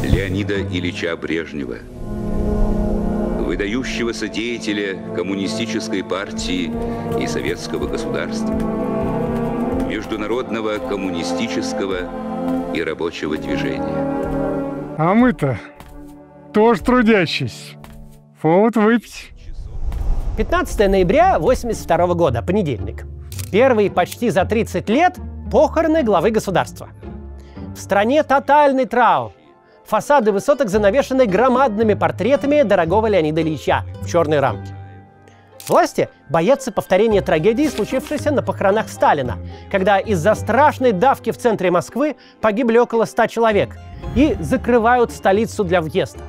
Леонида Ильича Брежнева, выдающегося деятеля коммунистической партии и советского государства, международного коммунистического и рабочего движения. А мы-то тоже трудящиеся. Повод выпить. 15 ноября 1982 года, понедельник. Первый почти за 30 лет похороны главы государства. В стране тотальный траур. Фасады высоток занавешены громадными портретами дорогого Леонида Ильича в черной рамке. Власти боятся повторения трагедии, случившейся на похоронах Сталина, когда из-за страшной давки в центре Москвы погибли около 100 человек и закрывают столицу для въезда.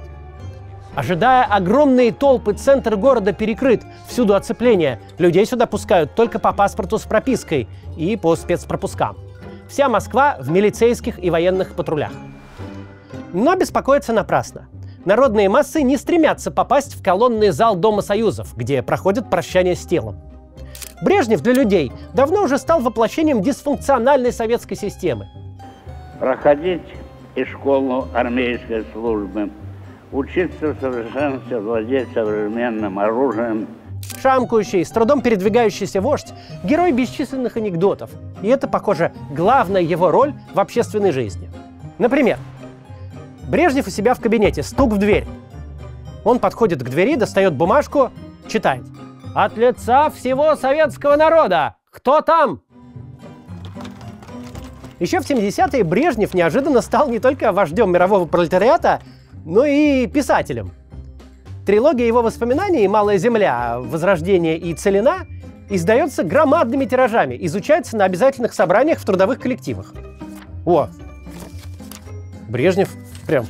Ожидая огромные толпы, центр города перекрыт, всюду оцепление. Людей сюда пускают только по паспорту с пропиской и по спецпропускам. Вся Москва в милицейских и военных патрулях. Но беспокоиться напрасно. Народные массы не стремятся попасть в колонный зал Дома Союзов, где проходит прощание с телом. Брежнев для людей давно уже стал воплощением дисфункциональной советской системы. Проходить и школу армейской службы, учиться в совершенстве владеть современным оружием. Шамкающий, с трудом передвигающийся вождь – герой бесчисленных анекдотов. И это, похоже, главная его роль в общественной жизни. Например, Брежнев у себя в кабинете, стук в дверь. Он подходит к двери, достает бумажку, читает. «От лица всего советского народа! Кто там?» Еще в 70-е Брежнев неожиданно стал не только вождем мирового пролетариата, но и писателем. Трилогия его воспоминаний «Малая земля», «Возрождение» и «Целина» издается громадными тиражами, изучается на обязательных собраниях в трудовых коллективах. О! Брежнев прям.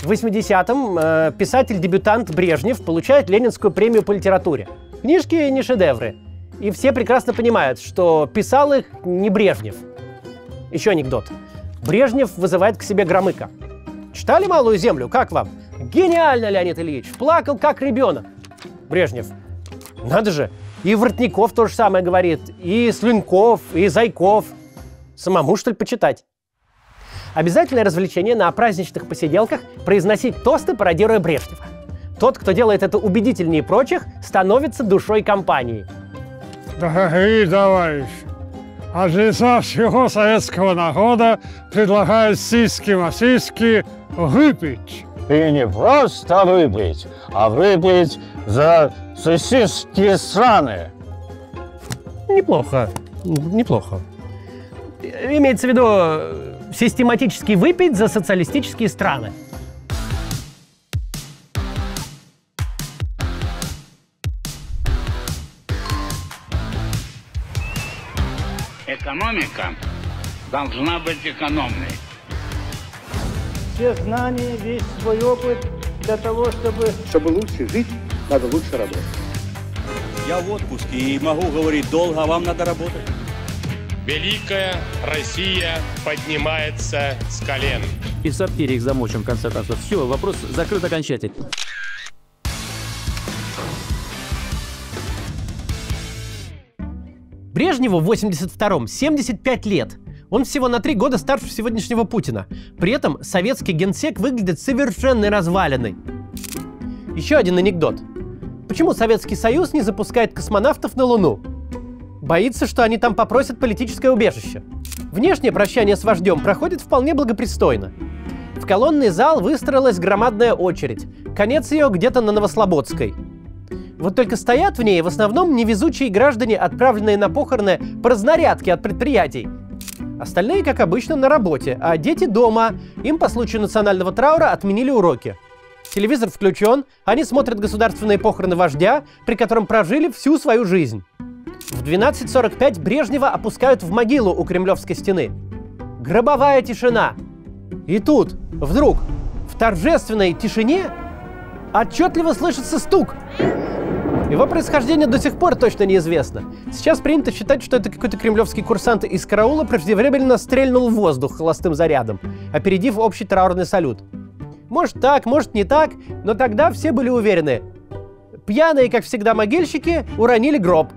В 80-м писатель-дебютант Брежнев получает Ленинскую премию по литературе. Книжки не шедевры. И все прекрасно понимают, что писал их не Брежнев. Еще анекдот. Брежнев вызывает к себе Громыка. «Читали «Малую землю»? Как вам?» «Гениально, Леонид Ильич! Плакал, как ребенок!» Брежнев. «Надо же! И Воротников то же самое говорит, и Слюньков, и Зайков. Самому, что ли, почитать?» Обязательное развлечение на праздничных посиделках – произносить тосты, пародируя Брежнева. Тот, кто делает это убедительнее прочих, становится душой компании. Дорогие товарищи, от лица всего советского народа предлагаю сиськи-масиськи выпить. И не просто выпить, а выпить за сосиски сраные. Неплохо, неплохо. Имеется в виду систематически выпить за социалистические страны. Экономика должна быть экономной. Все знания, весь свой опыт для того, чтобы лучше жить, надо лучше работать. Я в отпуске и могу говорить долго, а вам надо работать. Великая Россия поднимается с колен. И саптерии их замочим, в конце концов. Все, вопрос закрыт окончательно. Брежневу в 82-м 75 лет. Он всего на 3 года старше сегодняшнего Путина. При этом советский генсек выглядит совершенной развалиной. Еще один анекдот. Почему Советский Союз не запускает космонавтов на Луну? Боится, что они там попросят политическое убежище. Внешнее прощание с вождем проходит вполне благопристойно. В колонный зал выстроилась громадная очередь. Конец ее где-то на Новослободской. Вот только стоят в ней в основном невезучие граждане, отправленные на похороны по разнарядке от предприятий. Остальные, как обычно, на работе, а дети дома. Им по случаю национального траура отменили уроки. Телевизор включен, они смотрят государственные похороны вождя, при котором прожили всю свою жизнь. В 12:45 Брежнева опускают в могилу у Кремлевской стены. Гробовая тишина. И тут, вдруг, в торжественной тишине отчетливо слышится стук. Его происхождение до сих пор точно неизвестно. Сейчас принято считать, что это какой-то кремлевский курсант из караула преждевременно стрельнул в воздух холостым зарядом, опередив общий траурный салют. Может так, может не так, но тогда все были уверены. Пьяные, как всегда, могильщики уронили гроб.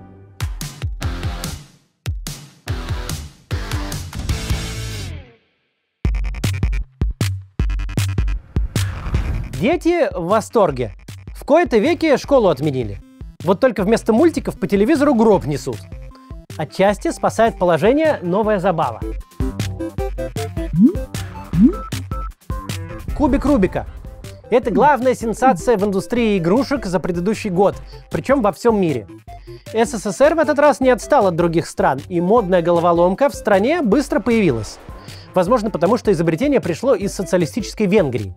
Дети в восторге. В кои-то веки школу отменили. Вот только вместо мультиков по телевизору гроб несут. Отчасти спасает положение новая забава. Кубик Рубика. Это главная сенсация в индустрии игрушек за предыдущий год, причем во всем мире. СССР в этот раз не отстал от других стран, и модная головоломка в стране быстро появилась. Возможно, потому что изобретение пришло из социалистической Венгрии.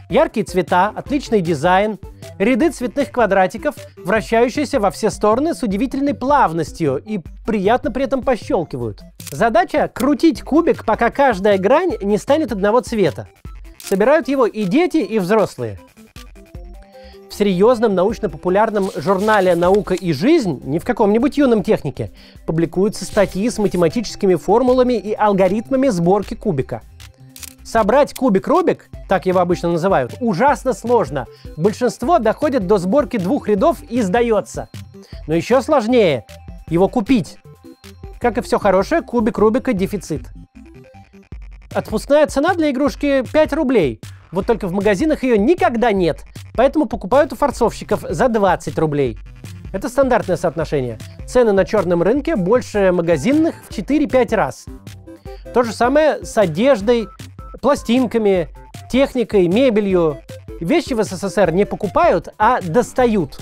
Яркие цвета, отличный дизайн, ряды цветных квадратиков, вращающиеся во все стороны с удивительной плавностью и приятно при этом пощелкивают. Задача — крутить кубик, пока каждая грань не станет одного цвета. Собирают его и дети, и взрослые. В серьезном научно-популярном журнале «Наука и жизнь», не в каком-нибудь юном технике, публикуются статьи с математическими формулами и алгоритмами сборки кубика. Собрать кубик Рубик, так его обычно называют, ужасно сложно. Большинство доходит до сборки 2 рядов и сдается. Но еще сложнее его купить. Как и все хорошее, кубик Рубика — дефицит. Отпускная цена для игрушки 5 рублей. Вот только в магазинах ее никогда нет, поэтому покупают у форцовщиков за 20 рублей. Это стандартное соотношение. Цены на черном рынке больше магазинных в 4-5 раз. То же самое с одеждой, пластинками, техникой, мебелью. Вещи в СССР не покупают, а достают.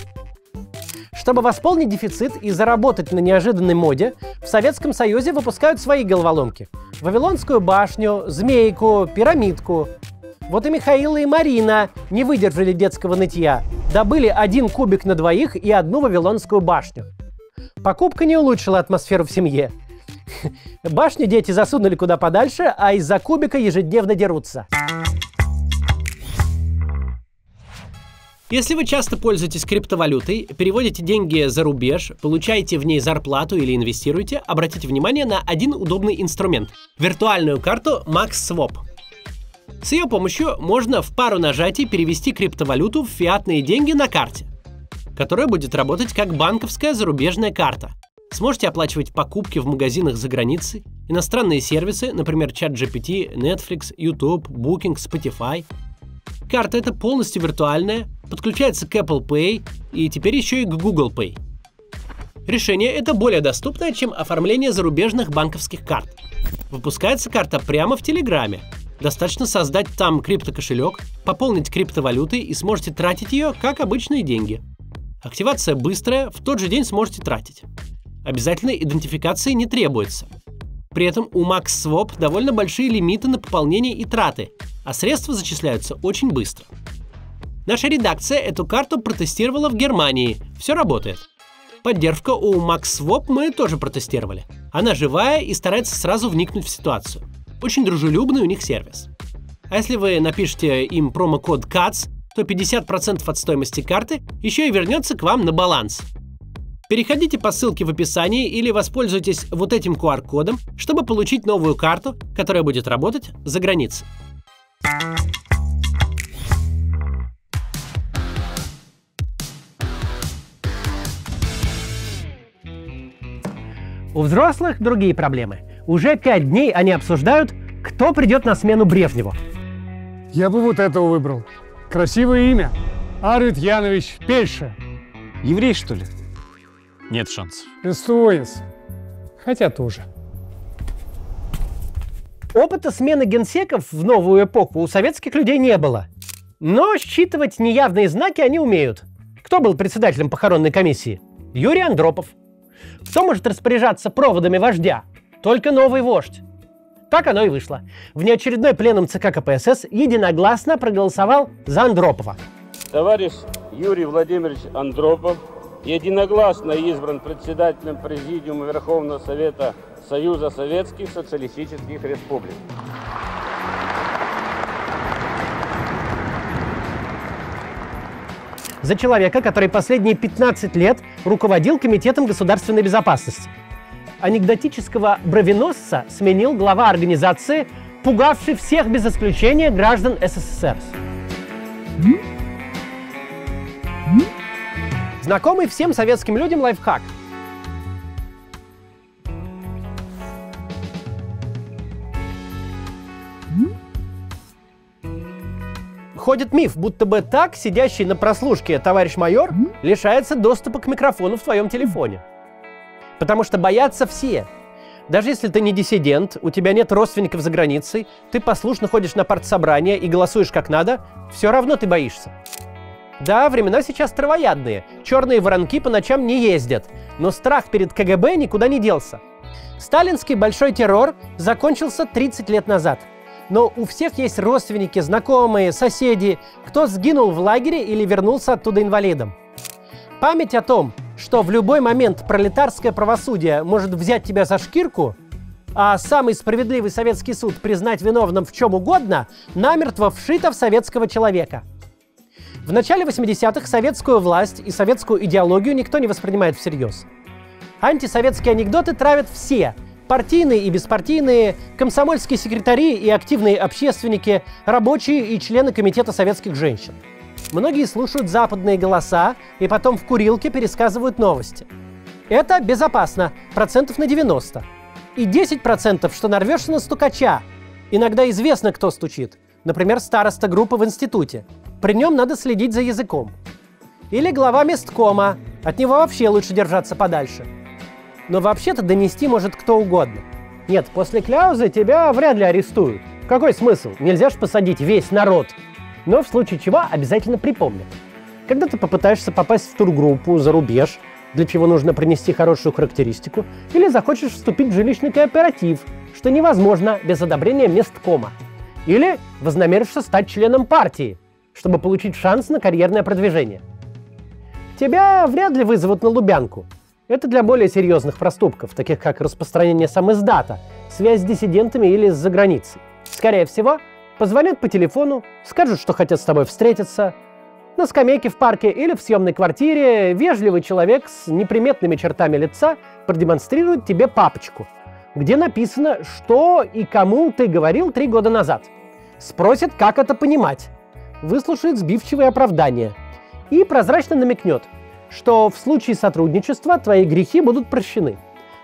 Чтобы восполнить дефицит и заработать на неожиданной моде, в Советском Союзе выпускают свои головоломки. Вавилонскую башню, змейку, пирамидку. Вот и Михаил и Марина не выдержали детского нытья. Добыли 1 кубик на 2 и 1 Вавилонскую башню. Покупка не улучшила атмосферу в семье. Башню дети засунули куда подальше, а из-за кубика ежедневно дерутся. Если вы часто пользуетесь криптовалютой, переводите деньги за рубеж, получаете в ней зарплату или инвестируете, обратите внимание на один удобный инструмент – виртуальную карту MaxSwap. С ее помощью можно в пару нажатий перевести криптовалюту в фиатные деньги на карте, которая будет работать как банковская зарубежная карта. Сможете оплачивать покупки в магазинах за границей, иностранные сервисы, например, ChatGPT, Netflix, YouTube, Booking, Spotify. Карта эта полностью виртуальная, подключается к Apple Pay и теперь еще и к Google Pay. Решение это более доступное, чем оформление зарубежных банковских карт. Выпускается карта прямо в Телеграме. Достаточно создать там криптокошелек, пополнить криптовалютой и сможете тратить ее как обычные деньги. Активация быстрая, в тот же день сможете тратить. Обязательной идентификации не требуется. При этом у MaxSwap довольно большие лимиты на пополнение и траты, а средства зачисляются очень быстро. Наша редакция эту карту протестировала в Германии. Все работает. Поддержку у MaxSwap мы тоже протестировали. Она живая и старается сразу вникнуть в ситуацию. Очень дружелюбный у них сервис. А если вы напишете им промокод CATS, то 50% от стоимости карты еще и вернется к вам на баланс. Переходите по ссылке в описании или воспользуйтесь вот этим QR-кодом, чтобы получить новую карту, которая будет работать за границей. У взрослых другие проблемы. Уже 5 дней они обсуждают, кто придет на смену Брежневу. Я бы вот этого выбрал. Красивое имя. Арвид Янович Пельша. Еврей, что ли? Нет шансов. Эстонец. Хотя тоже. Опыта смены генсеков в новую эпоху у советских людей не было. Но считывать неявные знаки они умеют. Кто был председателем похоронной комиссии? Юрий Андропов. Кто может распоряжаться проводами вождя? Только новый вождь. Так оно и вышло. Внеочередной пленум ЦК КПСС единогласно проголосовал за Андропова. Товарищ Юрий Владимирович Андропов единогласно избран председателем Президиума Верховного Совета Союза Советских Социалистических Республик. За человека, который последние 15 лет руководил Комитетом государственной безопасности. Анекдотического бровеносца сменил глава организации, пугавший всех без исключения граждан СССР. Знакомый всем советским людям лайфхак. Ходит миф, будто бы так сидящий на прослушке товарищ майор лишается доступа к микрофону в твоем телефоне. Потому что боятся все. Даже если ты не диссидент, у тебя нет родственников за границей, ты послушно ходишь на партсобрание и голосуешь как надо, все равно ты боишься. Да, времена сейчас травоядные, черные воронки по ночам не ездят, но страх перед КГБ никуда не делся. Сталинский большой террор закончился 30 лет назад. Но у всех есть родственники, знакомые, соседи, кто сгинул в лагере или вернулся оттуда инвалидом. Память о том, что в любой момент пролетарское правосудие может взять тебя за шкирку, а самый справедливый советский суд признать виновным в чем угодно, намертво вшита в советского человека. В начале 80-х советскую власть и советскую идеологию никто не воспринимает всерьез. Антисоветские анекдоты травят все – партийные и беспартийные, комсомольские секретари и активные общественники, рабочие и члены Комитета советских женщин. Многие слушают западные голоса и потом в курилке пересказывают новости. Это безопасно, процентов на 90. И 10%, что нарвешься на стукача. Иногда известно, кто стучит. Например, староста группы в институте. При нем надо следить за языком. Или глава месткома. От него вообще лучше держаться подальше. Но вообще-то донести может кто угодно. Нет, после кляузы тебя вряд ли арестуют. Какой смысл? Нельзя ж посадить весь народ. Но в случае чего обязательно припомнят. Когда ты попытаешься попасть в тургруппу за рубеж, для чего нужно принести хорошую характеристику, или захочешь вступить в жилищный кооператив, что невозможно без одобрения месткома. Или вознамеришься стать членом партии, чтобы получить шанс на карьерное продвижение. Тебя вряд ли вызовут на Лубянку. Это для более серьезных проступков, таких как распространение самиздата, связь с диссидентами или с заграницей. Скорее всего, позвонят по телефону, скажут, что хотят с тобой встретиться. На скамейке в парке или в съемной квартире вежливый человек с неприметными чертами лица продемонстрирует тебе папочку, где написано, что и кому ты говорил 3 года назад. Спросит, как это понимать. Выслушает сбивчивые оправдания. И прозрачно намекнет, что в случае сотрудничества твои грехи будут прощены.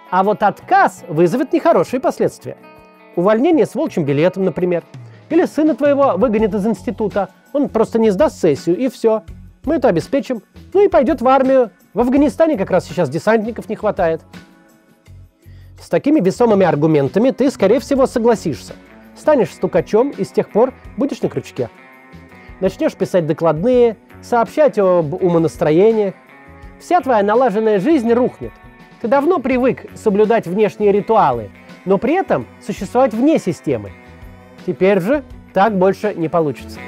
А вот отказ вызовет нехорошие последствия. Увольнение с волчьим билетом, например. Или сына твоего выгонят из института. Он просто не сдаст сессию, и все. Мы это обеспечим. Ну и пойдет в армию. В Афганистане как раз сейчас десантников не хватает. С такими весомыми аргументами ты, скорее всего, согласишься. Станешь стукачом и с тех пор будешь на крючке. Начнешь писать докладные, сообщать об умонастроениях. Вся твоя налаженная жизнь рухнет. Ты давно привык соблюдать внешние ритуалы, но при этом существовать вне системы. Теперь же так больше не получится.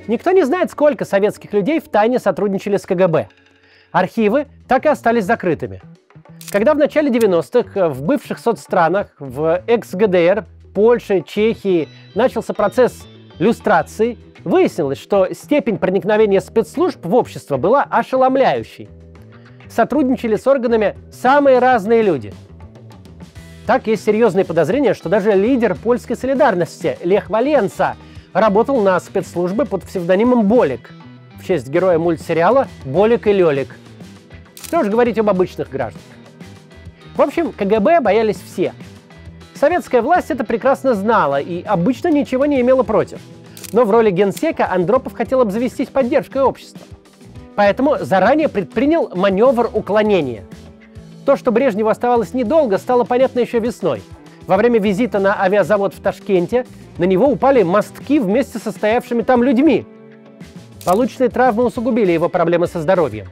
Никто не знает, сколько советских людей втайне сотрудничали с КГБ. Архивы так и остались закрытыми. Когда в начале 90-х в бывших соцстранах, в экс-ГДР, Польше, Чехии начался процесс люстрации, выяснилось, что степень проникновения спецслужб в общество была ошеломляющей. Сотрудничали с органами самые разные люди. Так есть серьезные подозрения, что даже лидер польской солидарности Лех Валенса работал на спецслужбы под псевдонимом Болик, в честь героя мультсериала «Болик и Лёлик». Что уж говорить об обычных гражданах. В общем, КГБ боялись все. Советская власть это прекрасно знала и обычно ничего не имела против. Но в роли генсека Андропов хотел обзавестись поддержкой общества. Поэтому заранее предпринял маневр уклонения. То, что Брежневу оставалось недолго, стало понятно еще весной. Во время визита на авиазавод в Ташкенте на него упали мостки вместе со стоявшими там людьми. Полученные травмы усугубили его проблемы со здоровьем.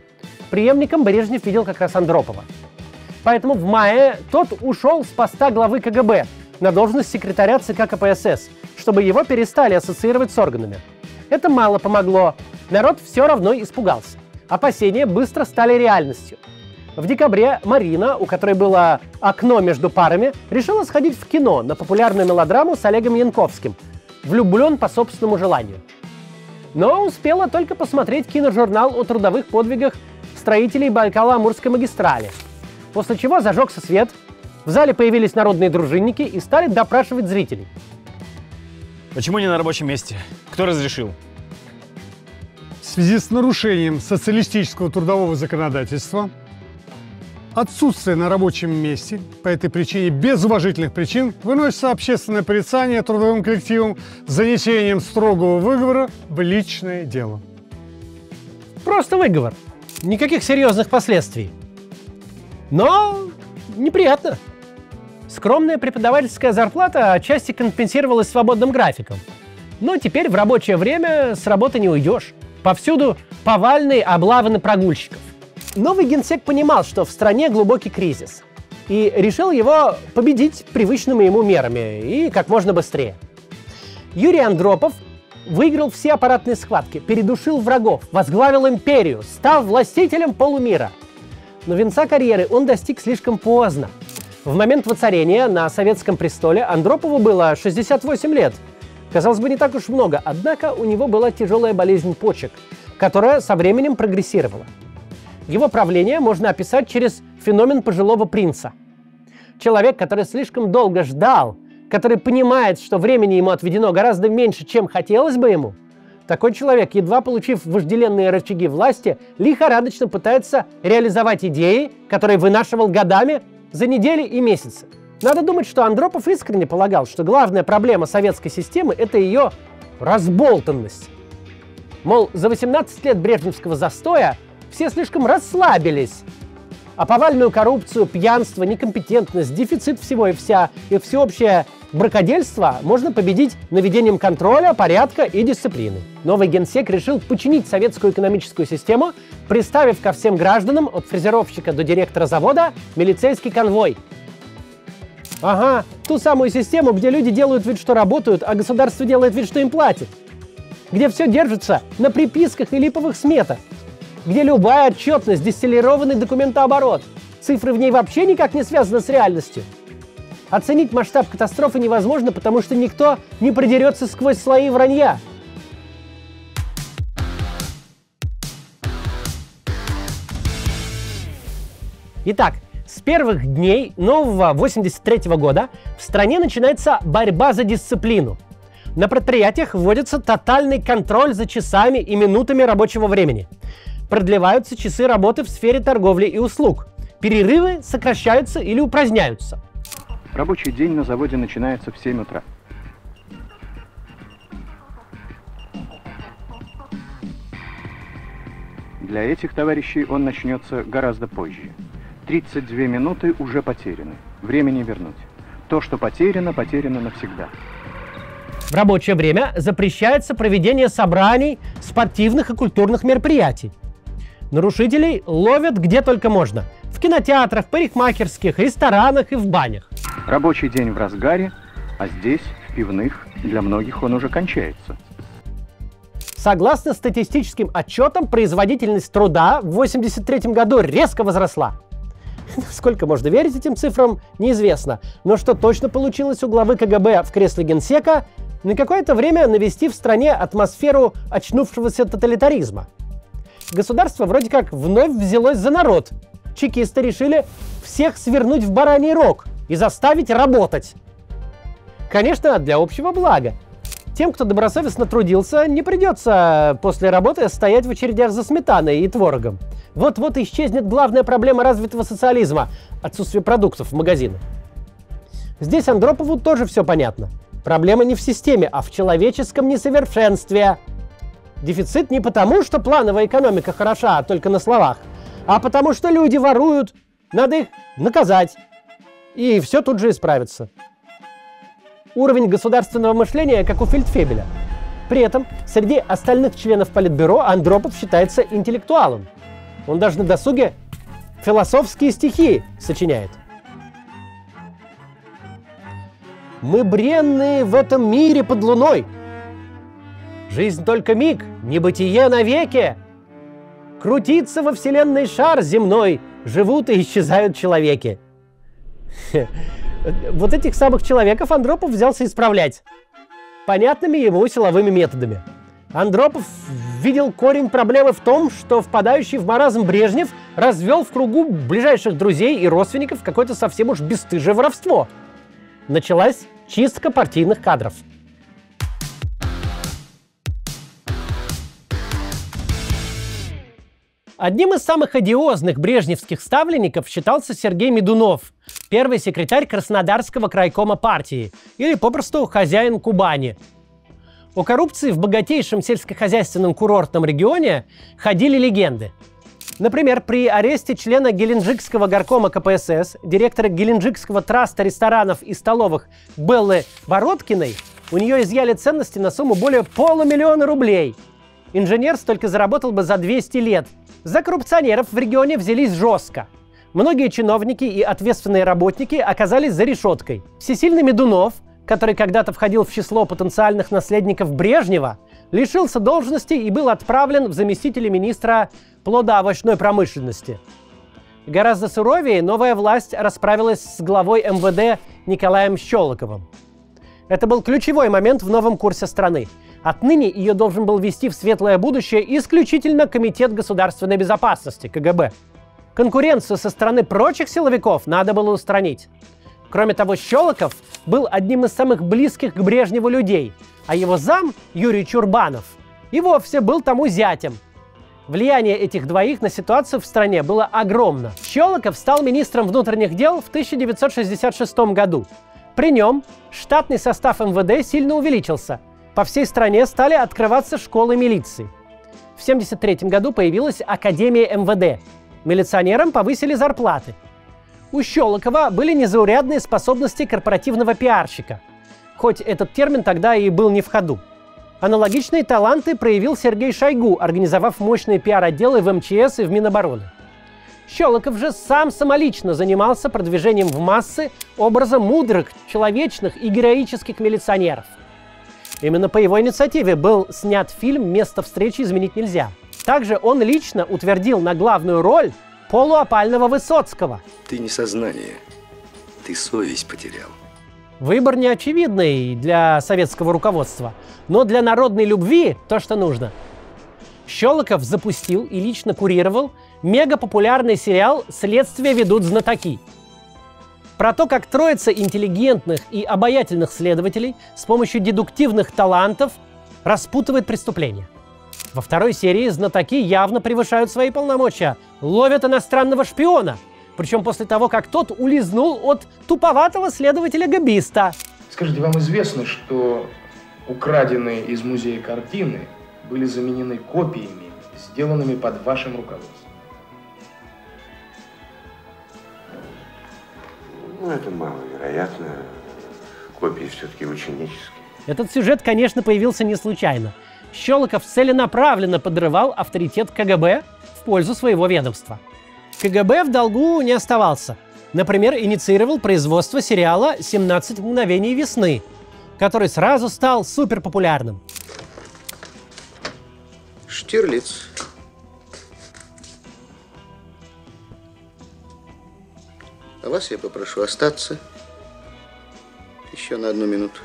Преемником Брежнев видел как раз Андропова. Поэтому в мае тот ушел с поста главы КГБ на должность секретаря ЦК КПСС, чтобы его перестали ассоциировать с органами. Это мало помогло. Народ все равно испугался. Опасения быстро стали реальностью. В декабре Марина, у которой было окно между парами, решила сходить в кино на популярную мелодраму с Олегом Янковским «Влюблен по собственному желанию». Но успела только посмотреть киножурнал о трудовых подвигах строителей Байкало-Амурской магистрали. После чего зажегся свет, в зале появились народные дружинники и стали допрашивать зрителей. Почему не на рабочем месте? Кто разрешил? В связи с нарушением социалистического трудового законодательства Отсутствие на рабочем месте по этой причине, без уважительных причин, выносится общественное порицание трудовым коллективом с занесением строгого выговора в личное дело. Просто выговор. Никаких серьезных последствий. Но неприятно. Скромная преподавательская зарплата отчасти компенсировалась свободным графиком. Но теперь в рабочее время с работы не уйдешь. Повсюду повальные облавы на прогульщиков. Новый генсек понимал, что в стране глубокий кризис, и решил его победить привычными ему мерами и как можно быстрее. Юрий Андропов выиграл все аппаратные схватки, передушил врагов, возглавил империю, став властителем полумира. Но венца карьеры он достиг слишком поздно. В момент воцарения на советском престоле Андропову было 68 лет. Казалось бы, не так уж много, однако у него была тяжелая болезнь почек, которая со временем прогрессировала. Его правление можно описать через феномен пожилого принца. Человек, который слишком долго ждал, который понимает, что времени ему отведено гораздо меньше, чем хотелось бы ему, такой человек, едва получив вожделенные рычаги власти, лихорадочно пытается реализовать идеи, которые вынашивал годами за недели и месяцы. Надо думать, что Андропов искренне полагал, что главная проблема советской системы – это ее разболтанность. Мол, за 18 лет брежневского застоя все слишком расслабились, а повальную коррупцию, пьянство, некомпетентность, дефицит всего и вся и всеобщее бракодельство можно победить наведением контроля, порядка и дисциплины. Новый генсек решил починить советскую экономическую систему, приставив ко всем гражданам, от фрезеровщика до директора завода, милицейский конвой. Ага, ту самую систему, где люди делают вид, что работают, а государство делает вид, что им платит. Где все держится на приписках и липовых сметах. Где любая отчетность, дистиллированный документооборот. Цифры в ней вообще никак не связаны с реальностью. Оценить масштаб катастрофы невозможно, потому что никто не продерется сквозь слои вранья. Итак, с первых дней нового 83-го года в стране начинается борьба за дисциплину. На предприятиях вводится тотальный контроль за часами и минутами рабочего времени. Продлеваются часы работы в сфере торговли и услуг. Перерывы сокращаются или упраздняются. Рабочий день на заводе начинается в 7 утра. Для этих товарищей он начнется гораздо позже. 32 минуты уже потеряны. Время не вернуть. То, что потеряно, потеряно навсегда. В рабочее время запрещается проведение собраний, спортивных и культурных мероприятий. Нарушителей ловят где только можно. В кинотеатрах, парикмахерских, ресторанах и в банях. Рабочий день в разгаре, а здесь, в пивных, для многих он уже кончается. Согласно статистическим отчетам, производительность труда в 1983 году резко возросла. Сколько можно верить этим цифрам, неизвестно. Но что точно получилось у главы КГБ в кресле генсека, на какое-то время навести в стране атмосферу очнувшегося тоталитаризма. Государство вроде как вновь взялось за народ. Чекисты решили всех свернуть в бараний рог и заставить работать. Конечно, для общего блага. Тем, кто добросовестно трудился, не придется после работы стоять в очередях за сметаной и творогом. Вот-вот исчезнет главная проблема развитого социализма – отсутствие продуктов в магазинах. Здесь Андропову тоже все понятно. Проблема не в системе, а в человеческом несовершенстве. Дефицит не потому, что плановая экономика хороша только на словах, а потому что люди воруют, надо их наказать. И все тут же исправится. Уровень государственного мышления, как у фельдфебеля. При этом среди остальных членов Политбюро Андропов считается интеллектуалом. Он даже на досуге философские стихи сочиняет. «Мы бренные в этом мире под луной. Жизнь только миг, небытие навеки. Крутится во вселенной шар земной, живут и исчезают человеки». Вот этих самых человеков Андропов взялся исправлять. Понятными ему силовыми методами. Андропов видел корень проблемы в том, что впадающий в маразм Брежнев развел в кругу ближайших друзей и родственников какое-то совсем уж бесстыжее воровство. Началась чистка партийных кадров. Одним из самых одиозных брежневских ставленников считался Сергей Медунов, первый секретарь Краснодарского крайкома партии, или попросту хозяин Кубани. О коррупции в богатейшем сельскохозяйственном курортном регионе ходили легенды. Например, при аресте члена Геленджикского горкома КПСС, директора Геленджикского траста ресторанов и столовых Беллы Бородкиной, у нее изъяли ценности на сумму более $500 000 рублей. Инженер столько заработал бы за 200 лет. За коррупционеров в регионе взялись жестко. Многие чиновники и ответственные работники оказались за решеткой. Всесильный Медунов, который когда-то входил в число потенциальных наследников Брежнева, лишился должности и был отправлен в заместителя министра плодоовощной промышленности. Гораздо суровее новая власть расправилась с главой МВД Николаем Щелоковым. Это был ключевой момент в новом курсе страны. Отныне ее должен был вести в светлое будущее исключительно Комитет государственной безопасности, КГБ. Конкуренцию со стороны прочих силовиков надо было устранить. Кроме того, Щелоков был одним из самых близких к Брежневу людей, а его зам, Юрий Чурбанов, и вовсе был тому зятем. Влияние этих двоих на ситуацию в стране было огромно. Щелоков стал министром внутренних дел в 1966 году. При нем штатный состав МВД сильно увеличился. По всей стране стали открываться школы милиции. В 1973 году появилась Академия МВД. Милиционерам повысили зарплаты. У Щелокова были незаурядные способности корпоративного пиарщика, хоть этот термин тогда и был не в ходу. Аналогичные таланты проявил Сергей Шойгу, организовав мощные пиар-отделы в МЧС и в Минобороны. Щелоков же сам самолично занимался продвижением в массы образа мудрых, человечных и героических милиционеров. Именно по его инициативе был снят фильм «Место встречи изменить нельзя». Также он лично утвердил на главную роль полуопального Высоцкого. Ты не сознание, ты совесть потерял. Выбор неочевидный для советского руководства, но для народной любви то, что нужно. Щелоков запустил и лично курировал мегапопулярный сериал «Следствие ведут знатоки». Про то, как троица интеллигентных и обаятельных следователей с помощью дедуктивных талантов распутывает преступления. Во второй серии знатоки явно превышают свои полномочия, ловят иностранного шпиона, причем после того, как тот улизнул от туповатого следователя-габиста. Скажите, вам известно, что украденные из музея картины были заменены копиями, сделанными под вашим руководством? Ну, это маловероятно. Копии все-таки ученические. Этот сюжет, конечно, появился не случайно. Щелоков целенаправленно подрывал авторитет КГБ в пользу своего ведомства. КГБ в долгу не оставался. Например, инициировал производство сериала «17 мгновений весны», который сразу стал суперпопулярным. Штирлиц. А вас я попрошу остаться еще на 1 минуту.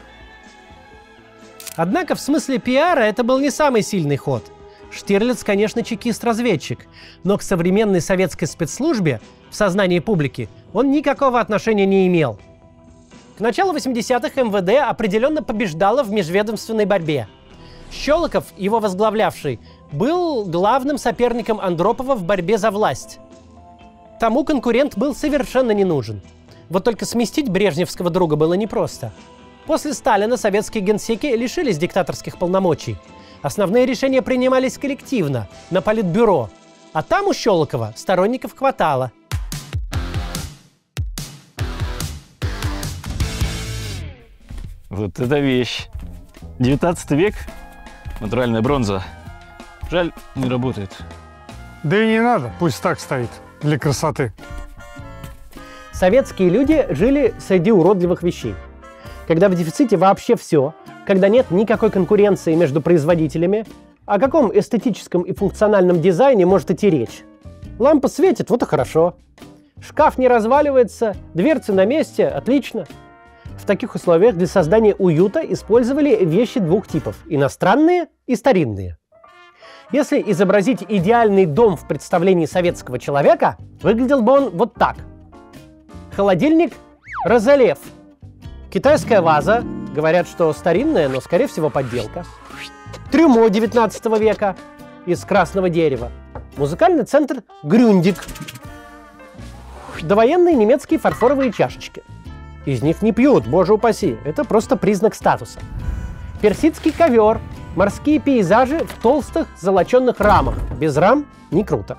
Однако в смысле пиара это был не самый сильный ход. Штирлиц, конечно, чекист-разведчик, но к современной советской спецслужбе в сознании публики он никакого отношения не имел. К началу 80-х МВД определенно побеждало в межведомственной борьбе. Щелоков, его возглавлявший, был главным соперником Андропова в борьбе за власть. Тому конкурент был совершенно не нужен. Вот только сместить брежневского друга было непросто. После Сталина советские генсеки лишились диктаторских полномочий. Основные решения принимались коллективно, на политбюро. А там у Щелокова сторонников хватало. Вот это вещь. 19 век, натуральная бронза. Жаль, не работает. Да и не надо, пусть так стоит, для красоты. Советские люди жили среди уродливых вещей. Когда в дефиците вообще все, когда нет никакой конкуренции между производителями, о каком эстетическом и функциональном дизайне может идти речь? Лампа светит, вот и хорошо. Шкаф не разваливается, дверцы на месте, отлично. В таких условиях для создания уюта использовали вещи двух типов – иностранные и старинные. Если изобразить идеальный дом в представлении советского человека, выглядел бы он вот так. Холодильник «Розалев». Китайская ваза, говорят, что старинная, но, скорее всего, подделка. Трюмо 19 века из красного дерева. Музыкальный центр Грюндик. Довоенные немецкие фарфоровые чашечки. Из них не пьют, боже упаси, это просто признак статуса. Персидский ковер, морские пейзажи в толстых золоченных рамах. Без рам не круто.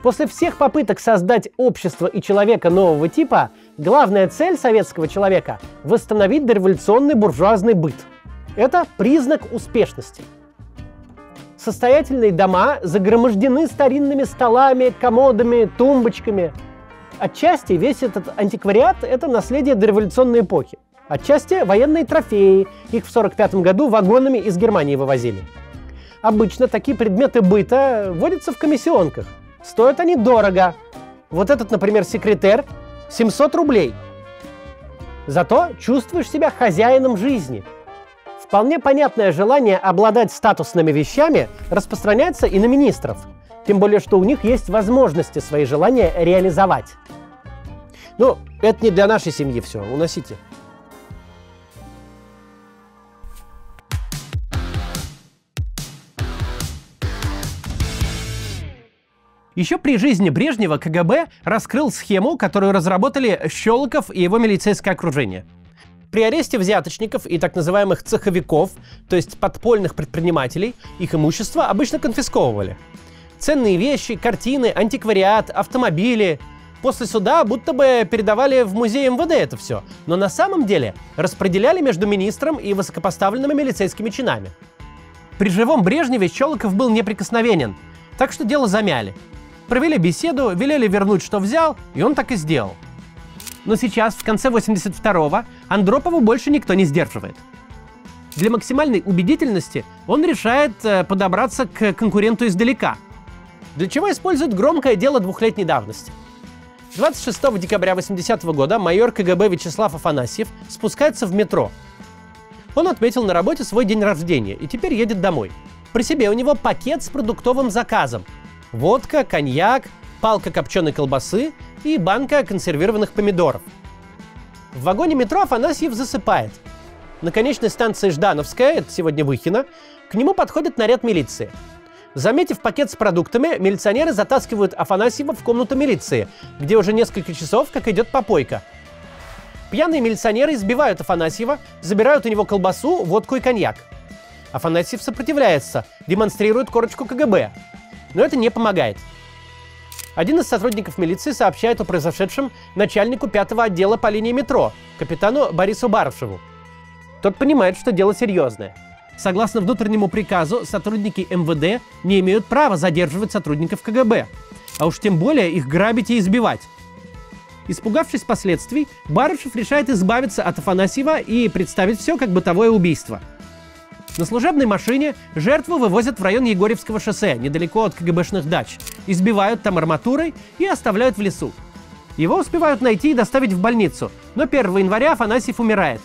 После всех попыток создать общество и человека нового типа, главная цель советского человека – восстановить дореволюционный буржуазный быт. Это признак успешности. Состоятельные дома загромождены старинными столами, комодами, тумбочками. Отчасти весь этот антиквариат – это наследие дореволюционной эпохи. Отчасти военные трофеи, их в 1945 году вагонами из Германии вывозили. Обычно такие предметы быта водятся в комиссионках. Стоят они дорого. Вот этот, например, секретер – 700 рублей. Зато чувствуешь себя хозяином жизни. Вполне понятное желание обладать статусными вещами распространяется и на министров. Тем более, что у них есть возможности свои желания реализовать. Ну, это не для нашей семьи все. Уносите. Еще при жизни Брежнева КГБ раскрыл схему, которую разработали Щелоков и его милицейское окружение. При аресте взяточников и так называемых цеховиков, то есть подпольных предпринимателей, их имущество обычно конфисковывали. Ценные вещи, картины, антиквариат, автомобили. После суда будто бы передавали в музей МВД это все, но на самом деле распределяли между министром и высокопоставленными милицейскими чинами. При живом Брежневе Щелоков был неприкосновенен, так что дело замяли. Провели беседу, велели вернуть, что взял, и он так и сделал. Но сейчас, в конце 82-го, Андропову больше никто не сдерживает. Для максимальной убедительности он решает подобраться к конкуренту издалека. Для чего использует громкое дело двухлетней давности. 26 декабря 80-го года майор КГБ Вячеслав Афанасьев спускается в метро. Он отметил на работе свой день рождения и теперь едет домой. При себе у него пакет с продуктовым заказом. Водка, коньяк, палка копченой колбасы и банка консервированных помидоров. В вагоне метро Афанасьев засыпает. На конечной станции Ждановская, это сегодня Выхино, к нему подходит наряд милиции. Заметив пакет с продуктами, милиционеры затаскивают Афанасьева в комнату милиции, где уже несколько часов как идет попойка. Пьяные милиционеры избивают Афанасьева, забирают у него колбасу, водку и коньяк. Афанасьев сопротивляется, демонстрирует корочку КГБ. Но это не помогает. Один из сотрудников милиции сообщает о произошедшем начальнику 5-го отдела по линии метро, капитану Борису Барышеву. Тот понимает, что дело серьезное. Согласно внутреннему приказу, сотрудники МВД не имеют права задерживать сотрудников КГБ, а уж тем более их грабить и избивать. Испугавшись последствий, Барышев решает избавиться от Афанасьева и представить все как бытовое убийство. На служебной машине жертву вывозят в район Егорьевского шоссе, недалеко от КГБшных дач, избивают там арматурой и оставляют в лесу. Его успевают найти и доставить в больницу, но 1 января Афанасьев умирает.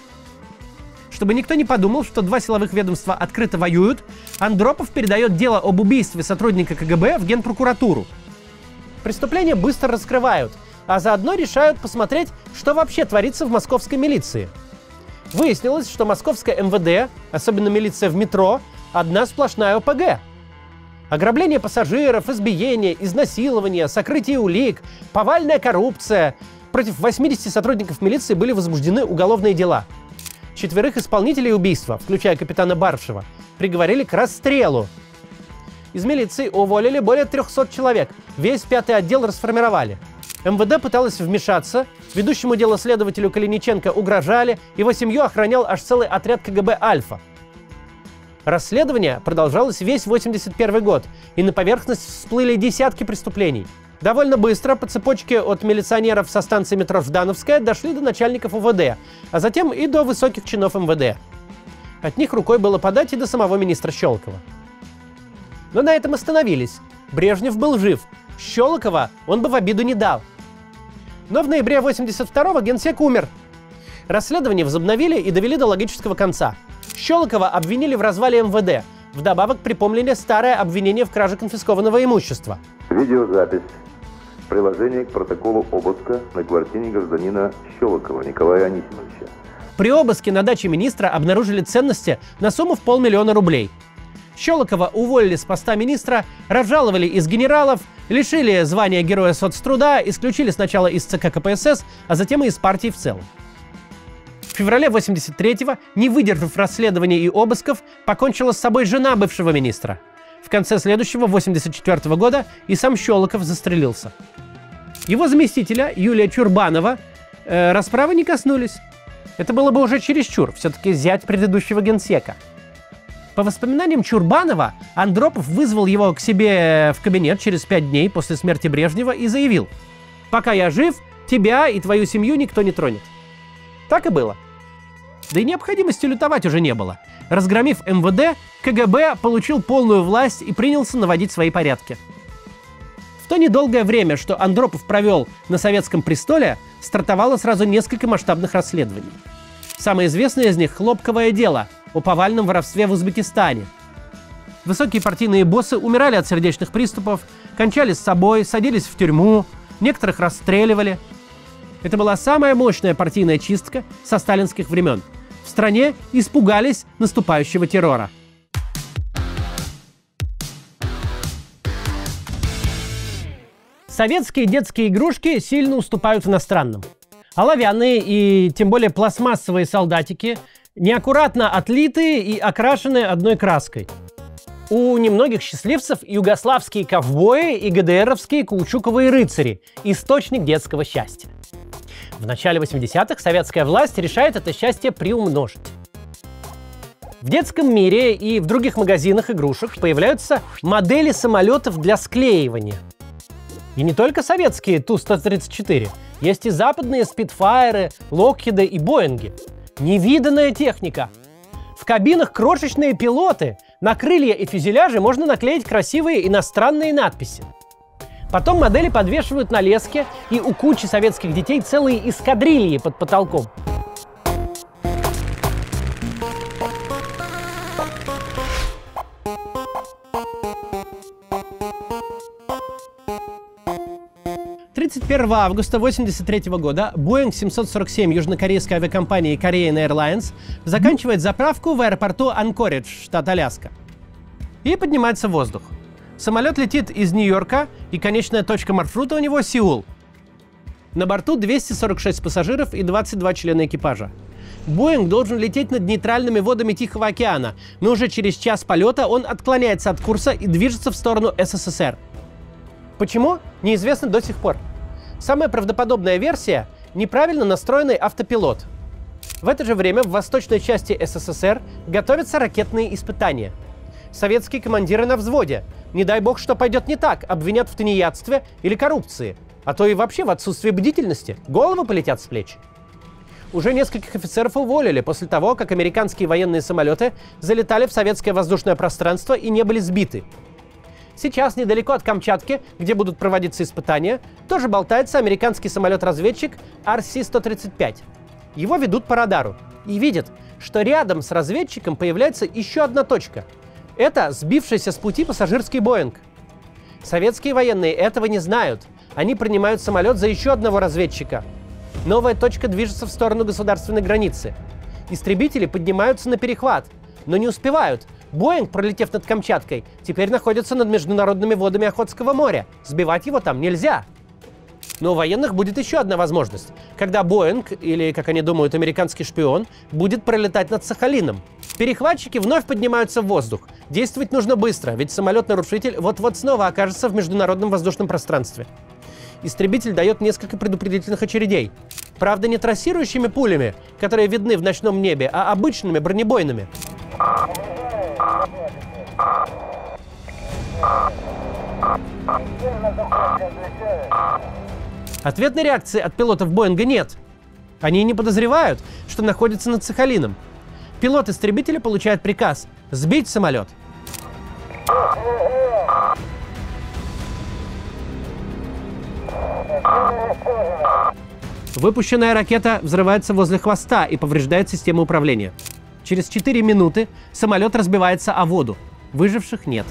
Чтобы никто не подумал, что два силовых ведомства открыто воюют, Андропов передает дело об убийстве сотрудника КГБ в Генпрокуратуру. Преступление быстро раскрывают, а заодно решают посмотреть, что вообще творится в московской милиции. Выяснилось, что московское МВД, особенно милиция в метро, одна сплошная ОПГ. Ограбление пассажиров, избиение, изнасилование, сокрытие улик, повальная коррупция. Против 80 сотрудников милиции были возбуждены уголовные дела. 4 исполнителей убийства, включая капитана Барышева, приговорили к расстрелу. Из милиции уволили более 300 человек, весь 5-й отдел расформировали. МВД пыталось вмешаться, ведущему дело следователю Калиниченко угрожали, его семью охранял аж целый отряд КГБ «Альфа». Расследование продолжалось весь 81 год, и на поверхность всплыли десятки преступлений. Довольно быстро по цепочке от милиционеров со станции метро Ждановская дошли до начальников УВД, а затем и до высоких чинов МВД. От них рукой было подать и до самого министра Щелокова. Но на этом остановились. Брежнев был жив. Щелокова он бы в обиду не дал. Но в ноябре 82-го генсек умер. Расследование возобновили и довели до логического конца. Щелокова обвинили в развале МВД. Вдобавок припомнили старое обвинение в краже конфискованного имущества. Видеозапись. Приложение к протоколу обыска на квартире гражданина Щелокова Николая Анисимовича. При обыске на даче министра обнаружили ценности на сумму в 500 000 рублей. Щелокова уволили с поста министра, разжаловали из генералов, лишили звания Героя соцтруда, исключили сначала из ЦК КПСС, а затем и из партии в целом. В феврале 83-го, не выдержав расследований и обысков, покончила с собой жена бывшего министра. В конце следующего, 84-го года, и сам Щелоков застрелился. Его заместителя, Юлия Чурбанова, расправы не коснулись. Это было бы уже чересчур, все-таки зять предыдущего генсека. По воспоминаниям Чурбанова, Андропов вызвал его к себе в кабинет через 5 дней после смерти Брежнева и заявил: «Пока я жив, тебя и твою семью никто не тронет». Так и было. Да и необходимости лютовать уже не было. Разгромив МВД, КГБ получил полную власть и принялся наводить свои порядки. В то недолгое время, что Андропов провел на советском престоле, стартовало сразу несколько масштабных расследований. Самое известное из них – «Хлопковое дело» о повальном воровстве в Узбекистане. Высокие партийные боссы умирали от сердечных приступов, кончали с собой, садились в тюрьму, некоторых расстреливали. Это была самая мощная партийная чистка со сталинских времен. В стране испугались наступающего террора. Советские детские игрушки сильно уступают иностранным. Оловянные и тем более пластмассовые солдатики неаккуратно отлитые и окрашены одной краской. У немногих счастливцев югославские ковбои и ГДРовские каучуковые рыцари – источник детского счастья. В начале 80-х советская власть решает это счастье приумножить. В детском мире и в других магазинах игрушек появляются модели самолетов для склеивания. И не только советские Ту-134, есть и западные спитфайры, локхиды и боинги. Невиданная техника. В кабинах крошечные пилоты, на крылья и фюзеляжи можно наклеить красивые иностранные надписи. Потом модели подвешивают на леске, и у кучи советских детей целые эскадрильи под потолком. Августа 1983 года Boeing 747 южнокорейской авиакомпании Korean Airlines заканчивает заправку в аэропорту Анкоридж, штат Аляска, и поднимается в воздух. Самолет летит из Нью-Йорка, и конечная точка маршрута у него — Сеул. На борту 246 пассажиров и 22 члена экипажа. Боинг должен лететь над нейтральными водами Тихого океана, но уже через час полета он отклоняется от курса и движется в сторону СССР. Почему? Неизвестно до сих пор. Самая правдоподобная версия – неправильно настроенный автопилот. В это же время в восточной части СССР готовятся ракетные испытания. Советские командиры на взводе. Не дай бог, что пойдет не так, обвинят в тунеядстве или коррупции. А то и вообще в отсутствии бдительности. Головы полетят с плеч. Уже нескольких офицеров уволили после того, как американские военные самолеты залетали в советское воздушное пространство и не были сбиты. Сейчас, недалеко от Камчатки, где будут проводиться испытания, тоже болтается американский самолет-разведчик RC-135. Его ведут по радару и видят, что рядом с разведчиком появляется еще одна точка. Это сбившийся с пути пассажирский Боинг. Советские военные этого не знают. Они принимают самолет за еще одного разведчика. Новая точка движется в сторону государственной границы. Истребители поднимаются на перехват, но не успевают. Боинг, пролетев над Камчаткой, теперь находится над международными водами Охотского моря. Сбивать его там нельзя. Но у военных будет еще одна возможность, когда Боинг, или, как они думают, американский шпион, будет пролетать над Сахалином. Перехватчики вновь поднимаются в воздух. Действовать нужно быстро, ведь самолет-нарушитель вот-вот снова окажется в международном воздушном пространстве. Истребитель дает несколько предупредительных очередей. Правда, не трассирующими пулями, которые видны в ночном небе, а обычными бронебойными. Ответной реакции от пилотов Боинга нет. Они не подозревают, что находятся над Сахалином. Пилот истребителя получает приказ сбить самолет. Выпущенная ракета взрывается возле хвоста и повреждает систему управления. Через 4 минуты самолет разбивается о воду. Выживших нет.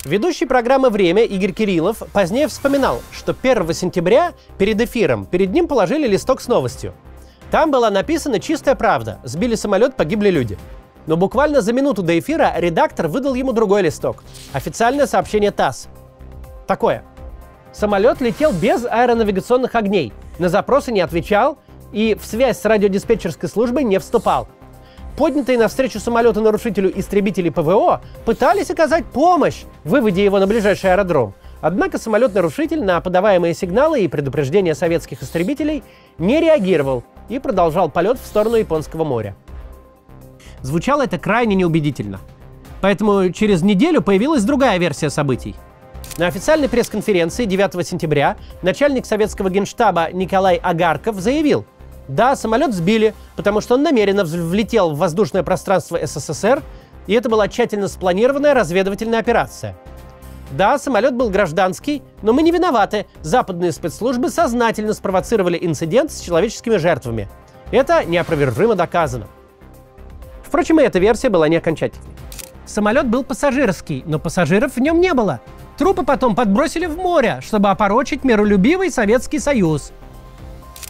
Ведущий программы «Время» Игорь Кириллов позднее вспоминал, что 1 сентября перед эфиром перед ним положили листок с новостью. Там была написана чистая правда. Сбили самолет, погибли люди. Но буквально за минуту до эфира редактор выдал ему другой листок. Официальное сообщение ТАСС. Такое. Самолет летел без аэронавигационных огней, на запросы не отвечал и в связь с радиодиспетчерской службой не вступал. Поднятые навстречу самолету нарушителю истребители ПВО пытались оказать помощь, выводя его на ближайший аэродром. Однако самолет-нарушитель на подаваемые сигналы и предупреждения советских истребителей не реагировал и продолжал полет в сторону Японского моря. Звучало это крайне неубедительно. Поэтому через неделю появилась другая версия событий. На официальной пресс-конференции 9 сентября начальник советского генштаба Николай Агарков заявил: да, самолет сбили, потому что он намеренно влетел в воздушное пространство СССР, и это была тщательно спланированная разведывательная операция. Да, самолет был гражданский, но мы не виноваты. Западные спецслужбы сознательно спровоцировали инцидент с человеческими жертвами. Это неопровержимо доказано. Впрочем, и эта версия была не окончательной. Самолет был пассажирский, но пассажиров в нем не было. Трупы потом подбросили в море, чтобы опорочить миролюбивый Советский Союз.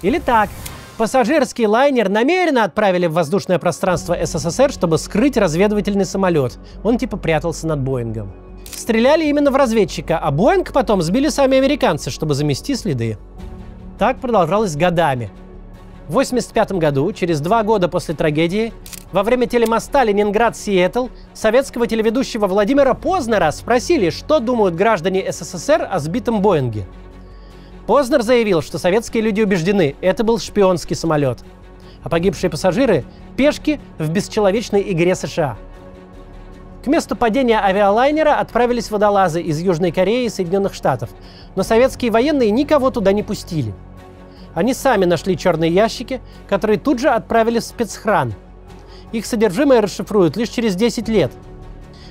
Или так. Пассажирский лайнер намеренно отправили в воздушное пространство СССР, чтобы скрыть разведывательный самолет. Он типа прятался над Боингом. Стреляли именно в разведчика, а Боинг потом сбили сами американцы, чтобы замести следы. Так продолжалось годами. В 1985 году, через 2 года после трагедии, во время телемоста Ленинград-Сиэтл советского телеведущего Владимира Познера спросили, что думают граждане СССР о сбитом Боинге. Познер заявил, что советские люди убеждены, это был шпионский самолет, а погибшие пассажиры – пешки в бесчеловечной игре США. К месту падения авиалайнера отправились водолазы из Южной Кореи и Соединенных Штатов, но советские военные никого туда не пустили. Они сами нашли черные ящики, которые тут же отправили в спецхран. Их содержимое расшифруют лишь через 10 лет.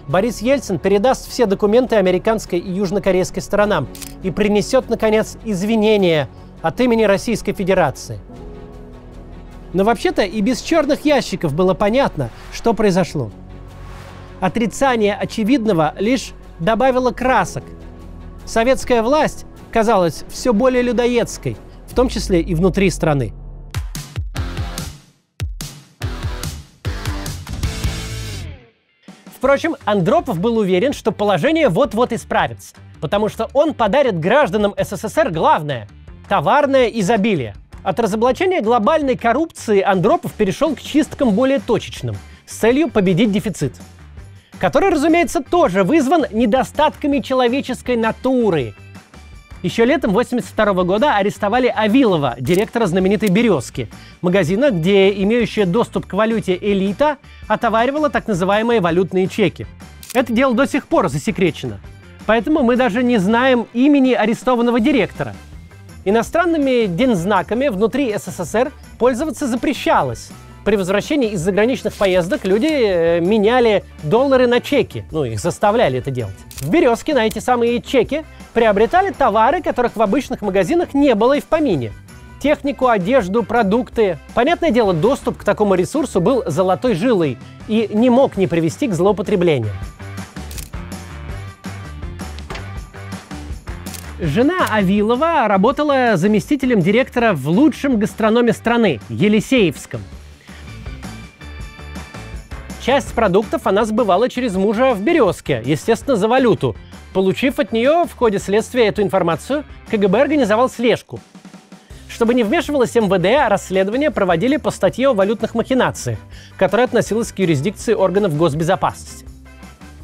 Борис Ельцин передаст все документы американской и южнокорейской сторонам и принесет, наконец, извинения от имени Российской Федерации. Но вообще-то и без черных ящиков было понятно, что произошло. Отрицание очевидного лишь добавило красок. Советская власть казалась все более людоедской, в том числе и внутри страны. Впрочем, Андропов был уверен, что положение вот-вот исправится, потому что он подарит гражданам СССР главное – товарное изобилие. От разоблачения глобальной коррупции Андропов перешел к чисткам более точечным, с целью победить дефицит, который, разумеется, тоже вызван недостатками человеческой натуры. Еще летом 1982 года арестовали Авилова, директора знаменитой «Березки», магазина, где имеющая доступ к валюте элита отоваривала так называемые валютные чеки. Это дело до сих пор засекречено, поэтому мы даже не знаем имени арестованного директора. Иностранными дензнаками внутри СССР пользоваться запрещалось. При возвращении из заграничных поездок люди меняли доллары на чеки, их заставляли это делать. В «Березке» на эти самые чеки приобретали товары, которых в обычных магазинах не было и в помине. Технику, одежду, продукты. Понятное дело, доступ к такому ресурсу был золотой жилой и не мог не привести к злоупотреблению. Жена Авилова работала заместителем директора в лучшем гастрономе страны – Елисеевском. Часть продуктов она сбывала через мужа в «Березке», естественно, за валюту. Получив от нее в ходе следствия эту информацию, КГБ организовал слежку. Чтобы не вмешивалось МВД, расследование проводили по статье о валютных махинациях, которая относилась к юрисдикции органов госбезопасности.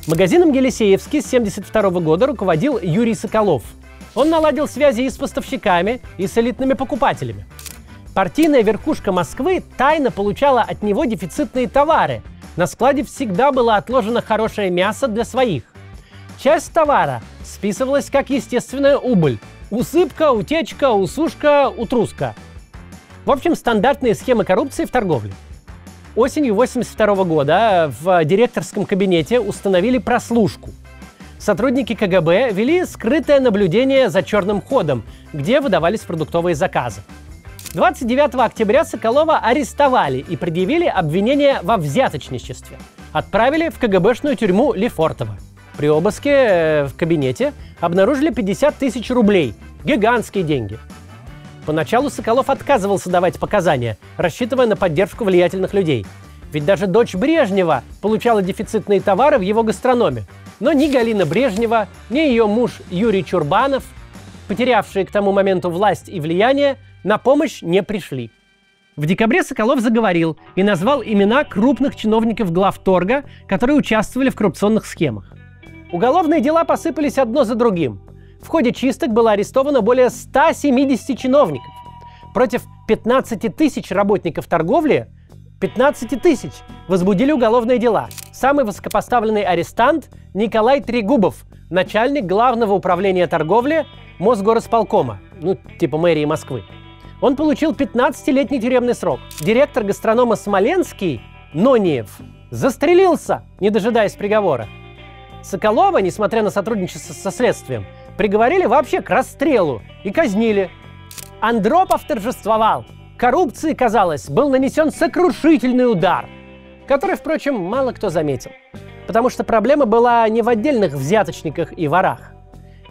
Магазином «Елисеевский» с 1972 года руководил Юрий Соколов. Он наладил связи и с поставщиками, и с элитными покупателями. Партийная верхушка Москвы тайно получала от него дефицитные товары. На складе всегда было отложено хорошее мясо для своих. Часть товара списывалась как естественная убыль. Усыпка, утечка, усушка, утруска. В общем, стандартные схемы коррупции в торговле. Осенью 1982 года в директорском кабинете установили прослушку. Сотрудники КГБ вели скрытое наблюдение за черным ходом, где выдавались продуктовые заказы. 29 октября Соколова арестовали и предъявили обвинение во взяточничестве. Отправили в КГБшную тюрьму Лефортово. При обыске в кабинете обнаружили 50 тысяч рублей. Гигантские деньги. Поначалу Соколов отказывался давать показания, рассчитывая на поддержку влиятельных людей. Ведь даже дочь Брежнева получала дефицитные товары в его гастрономе. Но ни Галина Брежнева, ни ее муж Юрий Чурбанов, потерявшие к тому моменту власть и влияние, на помощь не пришли. В декабре Соколов заговорил и назвал имена крупных чиновников главторга, которые участвовали в коррупционных схемах. Уголовные дела посыпались одно за другим. В ходе чисток было арестовано более 170 чиновников. Против 15 тысяч работников торговли 15 тысяч возбудили уголовные дела. Самый высокопоставленный арестант – Николай Трегубов, начальник Главного управления торговли Мосгорисполкома, типа мэрии Москвы. Он получил 15-летний тюремный срок. Директор гастронома Смоленский, Нониев, застрелился, не дожидаясь приговора. Соколова, несмотря на сотрудничество со следствием, приговорили вообще к расстрелу и казнили. Андропов торжествовал. Коррупции, казалось, был нанесен сокрушительный удар, который, впрочем, мало кто заметил. Потому что проблема была не в отдельных взяточниках и ворах.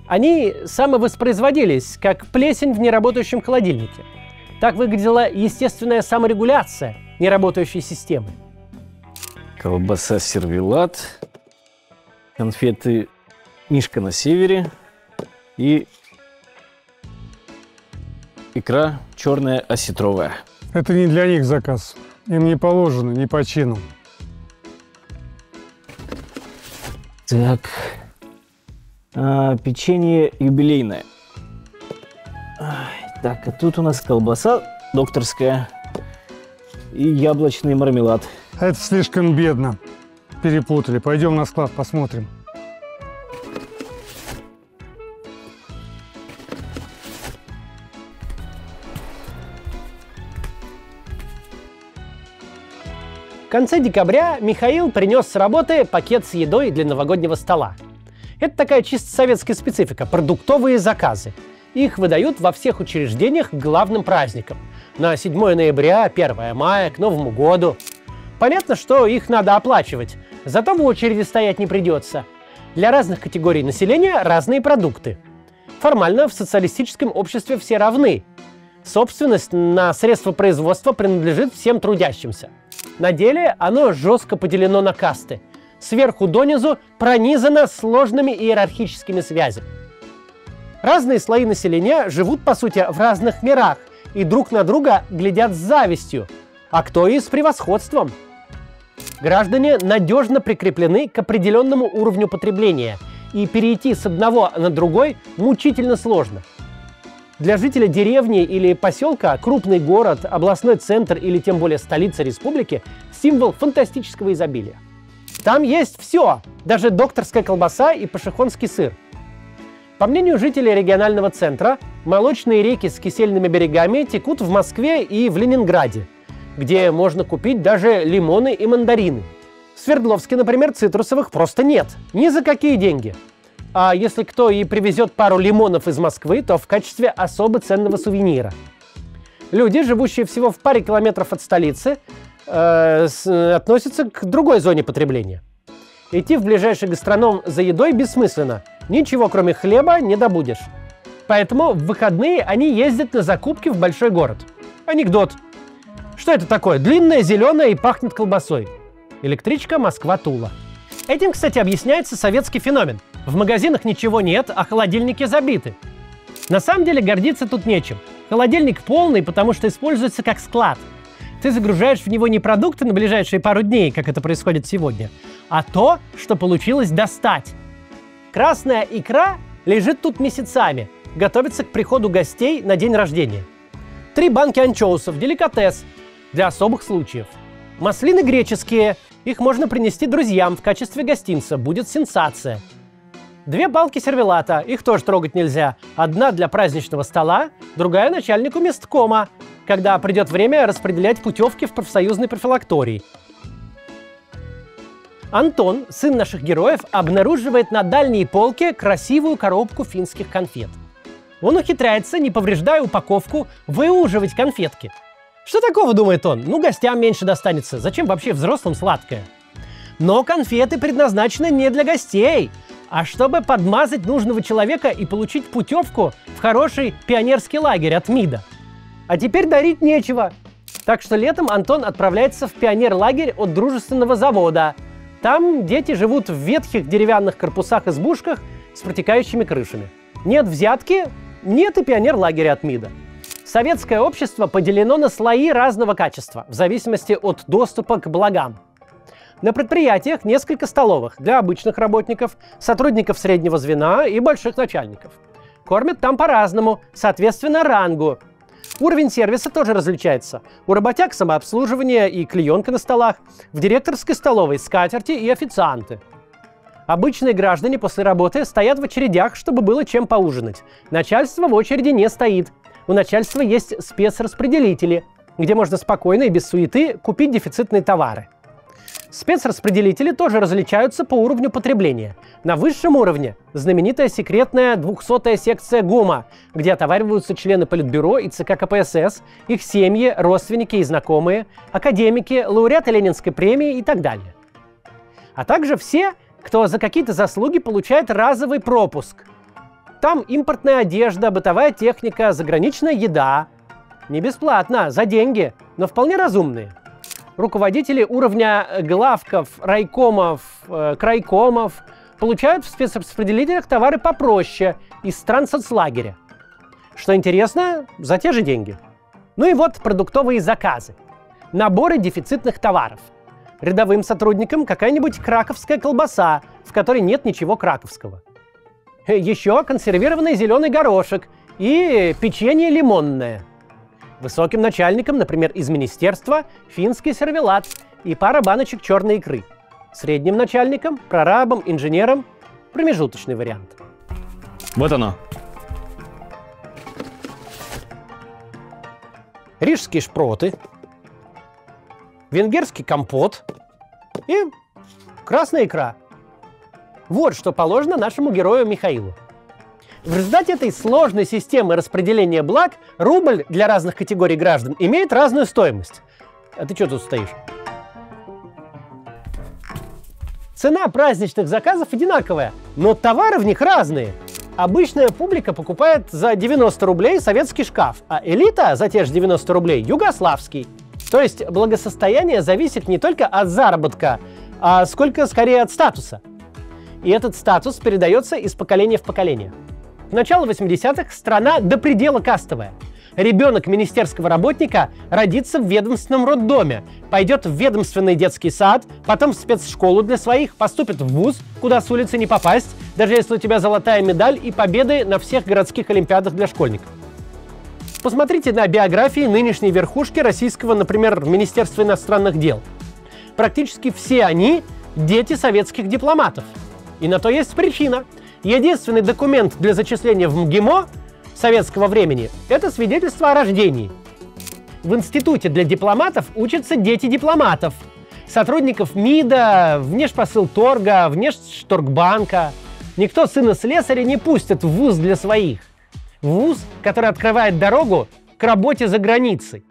Они самовоспроизводились, как плесень в неработающем холодильнике. Так выглядела естественная саморегуляция неработающей системы. Колбаса сервелат, конфеты Мишка на севере и икра черная осетровая. Это не для них заказ. Им не положено, не по чину. Так, печенье юбилейное. Так, а тут у нас колбаса докторская и яблочный мармелад. А это слишком бедно. Перепутали. Пойдем на склад, посмотрим. В конце декабря Михаил принес с работы пакет с едой для новогоднего стола. Это такая чисто советская специфика – продуктовые заказы. Их выдают во всех учреждениях к главным праздникам. На 7 ноября, 1 мая, к Новому году. Понятно, что их надо оплачивать, зато в очереди стоять не придется. Для разных категорий населения разные продукты. Формально в социалистическом обществе все равны. Собственность на средства производства принадлежит всем трудящимся. На деле оно жестко поделено на касты. Сверху донизу пронизано сложными иерархическими связями. Разные слои населения живут, по сути, в разных мирах и друг на друга глядят с завистью, а кто и с превосходством. Граждане надежно прикреплены к определенному уровню потребления, и перейти с одного на другой мучительно сложно. Для жителя деревни или поселка крупный город, областной центр или тем более столица республики – символ фантастического изобилия. Там есть все, даже докторская колбаса и пашихонский сыр. По мнению жителей регионального центра, молочные реки с кисельными берегами текут в Москве и в Ленинграде, где можно купить даже лимоны и мандарины. В Свердловске, например, цитрусовых просто нет, ни за какие деньги. А если кто и привезет пару лимонов из Москвы, то в качестве особо ценного сувенира. Люди, живущие всего в паре километров от столицы, относятся к другой зоне потребления. Идти в ближайший гастроном за едой бессмысленно. Ничего, кроме хлеба, не добудешь. Поэтому в выходные они ездят на закупки в большой город. Анекдот. Что это такое? Длинное, зеленое и пахнет колбасой. Электричка Москва-Тула. Этим, кстати, объясняется советский феномен. В магазинах ничего нет, а холодильники забиты. На самом деле гордиться тут нечем. Холодильник полный, потому что используется как склад. Ты загружаешь в него не продукты на ближайшие пару дней, как это происходит сегодня, а то, что получилось достать. Красная икра лежит тут месяцами, готовится к приходу гостей на день рождения. 3 банки анчоусов, деликатес, для особых случаев. Маслины греческие, их можно принести друзьям в качестве гостинца, будет сенсация. 2 палки сервелата, их тоже трогать нельзя. Одна для праздничного стола, другая начальнику месткома, когда придет время распределять путевки в профсоюзной профилактории. Антон, сын наших героев, обнаруживает на дальней полке красивую коробку финских конфет. Он ухитряется, не повреждая упаковку, выуживать конфетки. Что такого, думает он? Ну, гостям меньше достанется. Зачем вообще взрослым сладкое? Но конфеты предназначены не для гостей. а чтобы подмазать нужного человека и получить путевку в хороший пионерский лагерь от МИДа. А теперь дарить нечего. Так что летом Антон отправляется в пионер-лагерь от дружественного завода. Там дети живут в ветхих деревянных корпусах-избушках с протекающими крышами. Нет взятки, нет и пионер-лагеря от МИДа. Советское общество поделено на слои разного качества, в зависимости от доступа к благам. На предприятиях несколько столовых для обычных работников, сотрудников среднего звена и больших начальников. Кормят там по-разному, соответственно рангу. Уровень сервиса тоже различается. У работяг самообслуживание и клеенка на столах, в директорской столовой скатерти и официанты. Обычные граждане после работы стоят в очередях, чтобы было чем поужинать. Начальство в очереди не стоит. У начальства есть спецраспределители, где можно спокойно и без суеты купить дефицитные товары. Спецраспределители тоже различаются по уровню потребления. На высшем уровне знаменитая секретная 200-я секция ГУМа, где отовариваются члены Политбюро и ЦК КПСС, их семьи, родственники и знакомые, академики, лауреаты Ленинской премии и так далее. А также все, кто за какие-то заслуги получает разовый пропуск. Там импортная одежда, бытовая техника, заграничная еда. Не бесплатно, за деньги, но вполне разумные. Руководители уровня главков, райкомов, крайкомов получают в спецраспределителях товары попроще из стран соцлагеря. Что интересно, за те же деньги. Ну и вот продуктовые заказы. Наборы дефицитных товаров. Рядовым сотрудникам какая-нибудь краковская колбаса, в которой нет ничего краковского. Еще консервированный зеленый горошек и печенье лимонное. Высоким начальникам, например, из министерства, финский сервелат и пара баночек черной икры. Средним начальникам, прорабам, инженерам – промежуточный вариант. Вот оно. Рижские шпроты, венгерский компот и красная икра. Вот что положено нашему герою Михаилу. В результате этой сложной системы распределения благ рубль для разных категорий граждан имеет разную стоимость. А ты что тут стоишь? Цена праздничных заказов одинаковая, но товары в них разные. Обычная публика покупает за 90 рублей советский шкаф, а элита за те же 90 рублей югославский. То есть благосостояние зависит не только от заработка, а сколько скорее от статуса. И этот статус передается из поколения в поколение. В начале 80-х страна до предела кастовая. Ребенок министерского работника родится в ведомственном роддоме, пойдет в ведомственный детский сад, потом в спецшколу для своих, поступит в вуз, куда с улицы не попасть, даже если у тебя золотая медаль и победы на всех городских олимпиадах для школьников. Посмотрите на биографии нынешней верхушки российского, например, Министерства иностранных дел. Практически все они – дети советских дипломатов. И на то есть причина. Единственный документ для зачисления в МГИМО советского времени – это свидетельство о рождении. В институте для дипломатов учатся дети дипломатов, сотрудников МИДа, Внешпосылторга, Внешторгбанка. Никто сына слесаря не пустит в вуз для своих. В вуз, который открывает дорогу к работе за границей.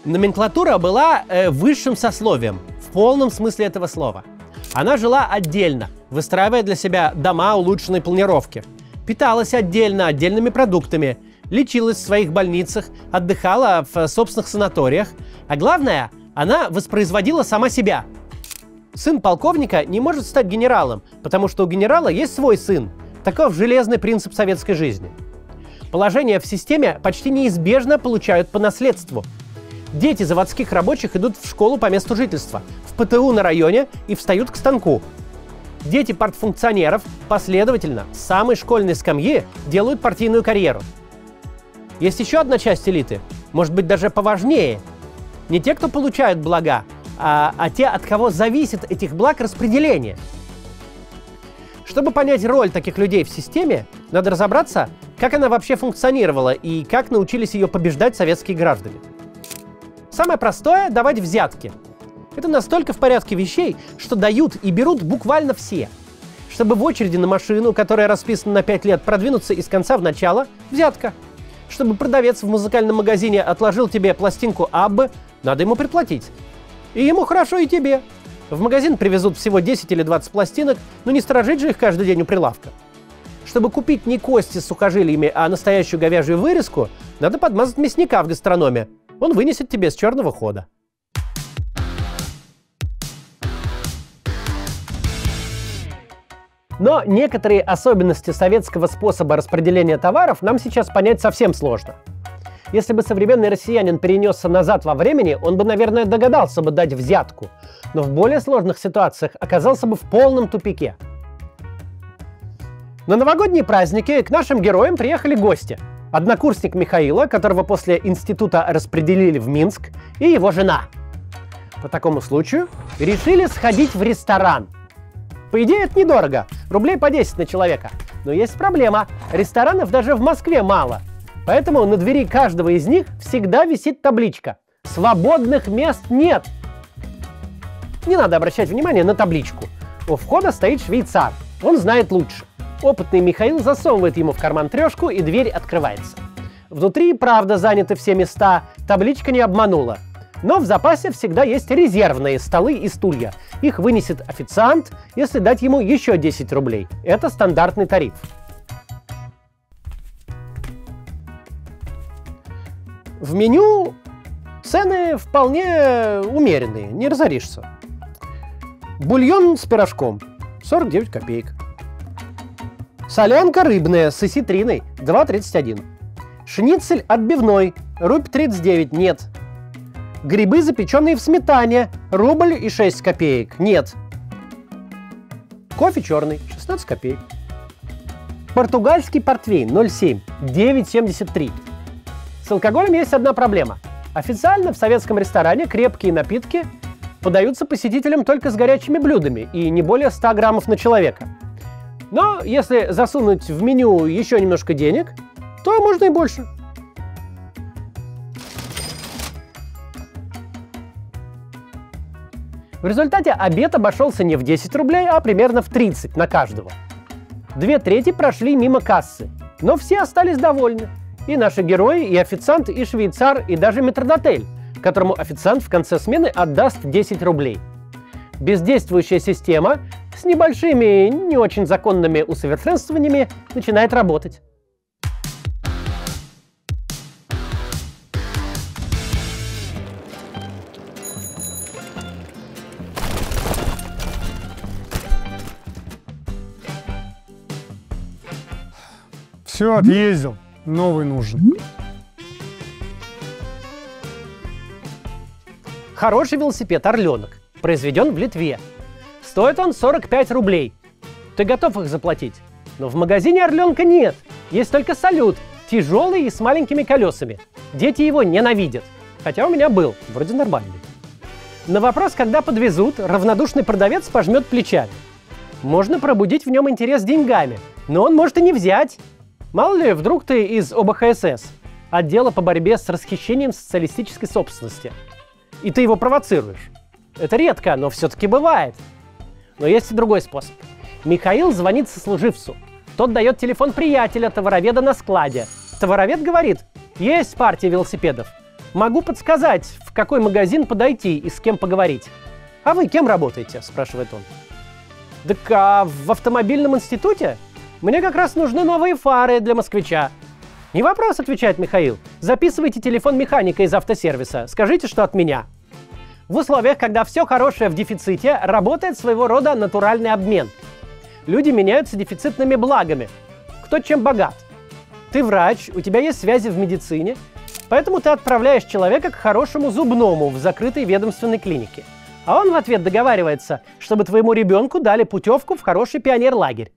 Номенклатура была высшим сословием, в полном смысле этого слова. Она жила отдельно, выстраивая для себя дома улучшенной планировки. Питалась отдельно, отдельными продуктами, лечилась в своих больницах, отдыхала в собственных санаториях. А главное, она воспроизводила сама себя. Сын полковника не может стать генералом, потому что у генерала есть свой сын. Таков железный принцип советской жизни. Положение в системе почти неизбежно получают по наследству. Дети заводских рабочих идут в школу по месту жительства, в ПТУ на районе и встают к станку. Дети партфункционеров последовательно с самой школьной скамьи делают партийную карьеру. Есть еще одна часть элиты, может быть даже поважнее. Не те, кто получают блага, а те, от кого зависит этих благ распределение. Чтобы понять роль таких людей в системе, надо разобраться, как она вообще функционировала и как научились ее побеждать советские граждане. Самое простое – давать взятки. Это настолько в порядке вещей, что дают и берут буквально все. Чтобы в очереди на машину, которая расписана на 5 лет, продвинуться из конца в начало – взятка. Чтобы продавец в музыкальном магазине отложил тебе пластинку Аббы, надо ему приплатить. И ему хорошо, и тебе. В магазин привезут всего 10 или 20 пластинок, но не сторожить же их каждый день у прилавка. Чтобы купить не кости с сухожилиями, а настоящую говяжью вырезку, надо подмазать мясника в гастрономе. Он вынесет тебе с черного хода. Но некоторые особенности советского способа распределения товаров нам сейчас понять совсем сложно. Если бы современный россиянин перенесся назад во времени, он бы, наверное, догадался бы дать взятку, но в более сложных ситуациях оказался бы в полном тупике. На новогодние праздники к нашим героям приехали гости. Однокурсник Михаила, которого после института распределили в Минск, и его жена. По такому случаю решили сходить в ресторан. По идее, это недорого, рублей по 10 на человека. Но есть проблема, ресторанов даже в Москве мало. Поэтому на двери каждого из них всегда висит табличка «Свободных мест нет». Не надо обращать внимание на табличку. У входа стоит швейцар, он знает лучше. Опытный Михаил засовывает ему в карман трешку, и дверь открывается. Внутри, правда, заняты все места, табличка не обманула. Но в запасе всегда есть резервные столы и стулья. Их вынесет официант, если дать ему еще 10 рублей. Это стандартный тариф. В меню цены вполне умеренные, не разоришься. Бульон с пирожком 49 копеек. Солянка рыбная с осетриной 2,31. Шницель отбивной рубль 39 нет. Грибы, запеченные в сметане, рубль и 6 копеек нет. Кофе черный 16 копеек. Португальский портвейн 0,7 9,73. С алкоголем есть одна проблема. Официально в советском ресторане крепкие напитки подаются посетителям только с горячими блюдами и не более 100 граммов на человека. Но если засунуть в меню еще немножко денег, то можно и больше. В результате обед обошелся не в 10 рублей, а примерно в 30 на каждого. 2/3 прошли мимо кассы, но все остались довольны. И наши герои, и официант, и швейцар, и даже метрдотель, которому официант в конце смены отдаст 10 рублей. Бездействующая система с небольшими, не очень законными усовершенствованиями начинает работать. Все, отъездил. Новый нужен. Хороший велосипед «Орленок» произведен в Литве. Стоит он 45 рублей. Ты готов их заплатить? Но в магазине «Орленка» нет. Есть только «Салют», тяжелый и с маленькими колесами. Дети его ненавидят. Хотя у меня был, вроде нормальный. На вопрос, когда подвезут, равнодушный продавец пожмет плечами. Можно пробудить в нем интерес деньгами, но он может и не взять. Мало ли, вдруг ты из ОБХСС, отдела по борьбе с расхищением социалистической собственности, и ты его провоцируешь. Это редко, но все-таки бывает. Но есть и другой способ. Михаил звонит сослуживцу. Тот дает телефон приятеля, товароведа на складе. Товаровед говорит: есть партия велосипедов. Могу подсказать, в какой магазин подойти и с кем поговорить. А вы кем работаете? Спрашивает он. Так а в автомобильном институте? Мне как раз нужны новые фары для москвича. Не вопрос, отвечает Михаил. Записывайте телефон механика из автосервиса. Скажите, что от меня. В условиях, когда все хорошее в дефиците, работает своего рода натуральный обмен. Люди меняются дефицитными благами. Кто чем богат. Ты врач, у тебя есть связи в медицине, поэтому ты отправляешь человека к хорошему зубному в закрытой ведомственной клинике. А он в ответ договаривается, чтобы твоему ребенку дали путевку в хороший пионерлагерь.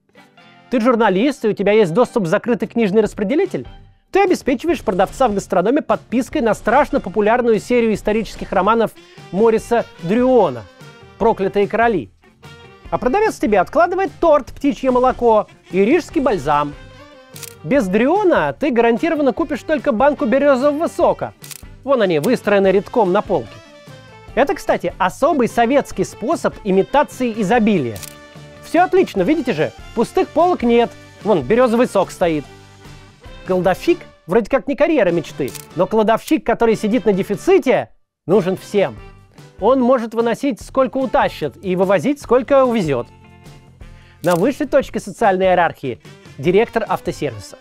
Ты журналист, и у тебя есть доступ в закрытый книжный распределитель. Ты обеспечиваешь продавца в гастрономе подпиской на страшно популярную серию исторических романов Мориса Дрюона «Проклятые короли». А продавец тебе откладывает торт «Птичье молоко» и рижский бальзам. Без Дрюона ты гарантированно купишь только банку березового сока. Вон они, выстроены рядком на полке. Это, кстати, особый советский способ имитации изобилия. Все отлично, видите же, пустых полок нет. Вон, березовый сок стоит. Кладовщик вроде как не карьера мечты, но кладовщик, который сидит на дефиците, нужен всем. Он может выносить, сколько утащит, и вывозить, сколько увезет. На высшей точке социальной иерархии – директор автосервиса.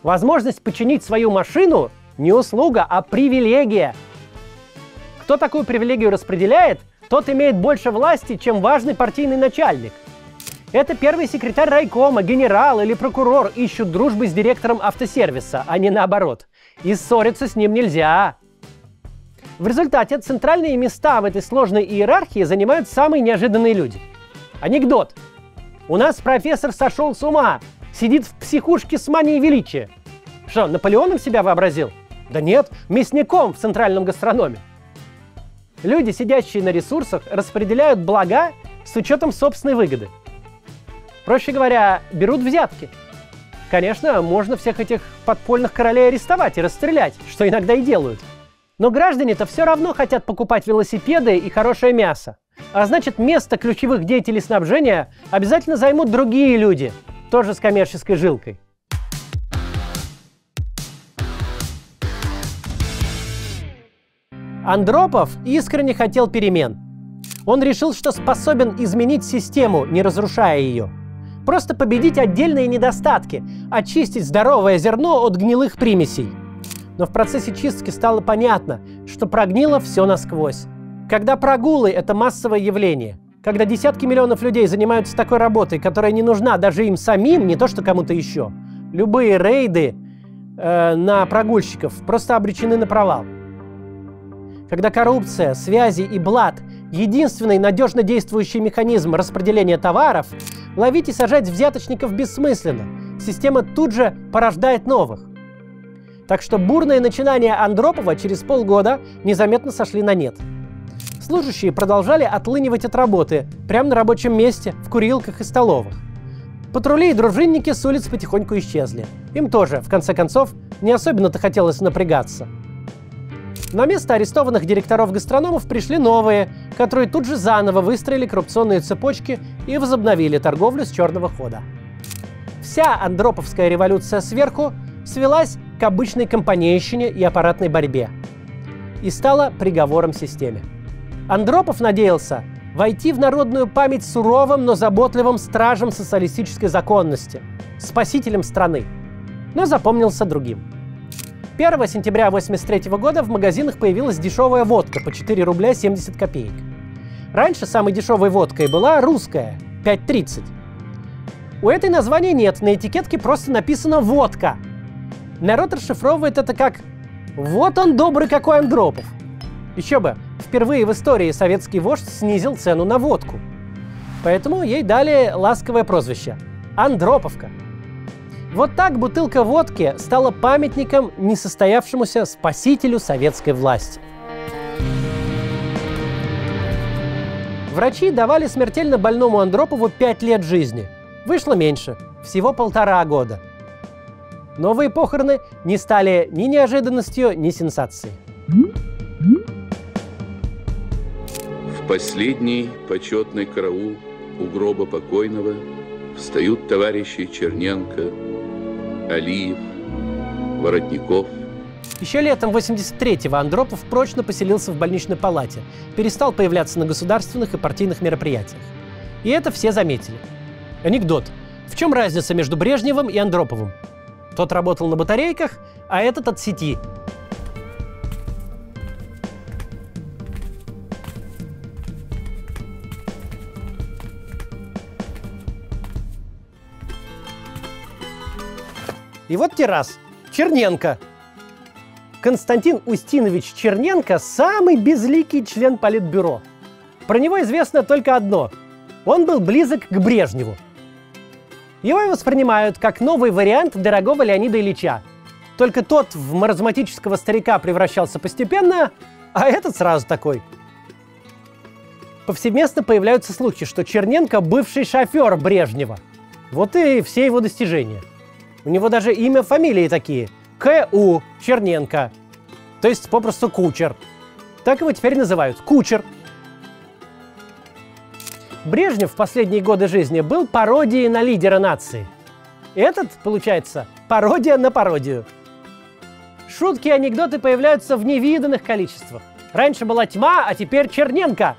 Возможность починить свою машину – не услуга, а привилегия. Кто такую привилегию распределяет, тот имеет больше власти, чем важный партийный начальник. Это первый секретарь райкома, генерал или прокурор ищут дружбы с директором автосервиса, а не наоборот. И ссориться с ним нельзя. В результате центральные места в этой сложной иерархии занимают самые неожиданные люди. Анекдот. У нас профессор сошел с ума, сидит в психушке с манией величия. Что, Наполеоном себя вообразил? Да нет, мясником в центральном гастрономе. Люди, сидящие на ресурсах, распределяют блага с учетом собственной выгоды. Проще говоря, берут взятки. Конечно, можно всех этих подпольных королей арестовать и расстрелять, что иногда и делают. Но граждане-то все равно хотят покупать велосипеды и хорошее мясо. А значит, место ключевых деятелей снабжения обязательно займут другие люди, тоже с коммерческой жилкой. Андропов искренне хотел перемен. Он решил, что способен изменить систему, не разрушая ее. Просто победить отдельные недостатки, очистить здоровое зерно от гнилых примесей. Но в процессе чистки стало понятно, что прогнило все насквозь. Когда прогулы – это массовое явление, когда десятки миллионов людей занимаются такой работой, которая не нужна даже им самим, не то что кому-то еще, любые рейды на прогульщиков просто обречены на провал. Когда коррупция, связи и блат – единственный надежно действующий механизм распределения товаров, ловить и сажать взяточников бессмысленно. Система тут же порождает новых. Так что бурные начинания Андропова через полгода незаметно сошли на нет. Служащие продолжали отлынивать от работы прямо на рабочем месте, в курилках и столовых. Патрули и дружинники с улиц потихоньку исчезли. Им тоже, в конце концов, не особенно-то хотелось напрягаться. На место арестованных директоров гастрономов пришли новые, которые тут же заново выстроили коррупционные цепочки и возобновили торговлю с черного хода. Вся андроповская революция сверху свелась к обычной компанейщине и аппаратной борьбе и стала приговором системе. Андропов надеялся войти в народную память суровым, но заботливым стражем социалистической законности, спасителем страны, но запомнился другим. 1 сентября 1983 года в магазинах появилась дешевая водка по 4 рубля 70 копеек. Раньше самой дешевой водкой была русская, 5,30. У этой названия нет, на этикетке просто написано «водка». Народ расшифровывает это как «вот он добрый какой Андропов». Еще бы, впервые в истории советский вождь снизил цену на водку. Поэтому ей дали ласковое прозвище – Андроповка. Вот так бутылка водки стала памятником несостоявшемуся спасителю советской власти. Врачи давали смертельно больному Андропову 5 лет жизни. Вышло меньше, всего 1,5 года. Новые похороны не стали ни неожиданностью, ни сенсацией. В последний почетный караул у гроба покойного встают товарищи Черненко, Алиев, Воротников. Еще летом 1983-го Андропов прочно поселился в больничной палате, перестал появляться на государственных и партийных мероприятиях. И это все заметили. Анекдот. В чем разница между Брежневым и Андроповым? Тот работал на батарейках, а этот от сети. И вот террас. Черненко. Константин Устинович Черненко – самый безликий член Политбюро. Про него известно только одно – он был близок к Брежневу. Его воспринимают как новый вариант дорогого Леонида Ильича. Только тот в маразматического старика превращался постепенно, а этот сразу такой. Повсеместно появляются слухи, что Черненко – бывший шофер Брежнева. Вот и все его достижения. У него даже имя, фамилии такие – К.У. Черненко. То есть попросту кучер. Так его теперь называют – кучер. Брежнев в последние годы жизни был пародией на лидера нации. Этот, получается, пародия на пародию. Шутки и анекдоты появляются в невиданных количествах. Раньше была тьма, а теперь Черненко.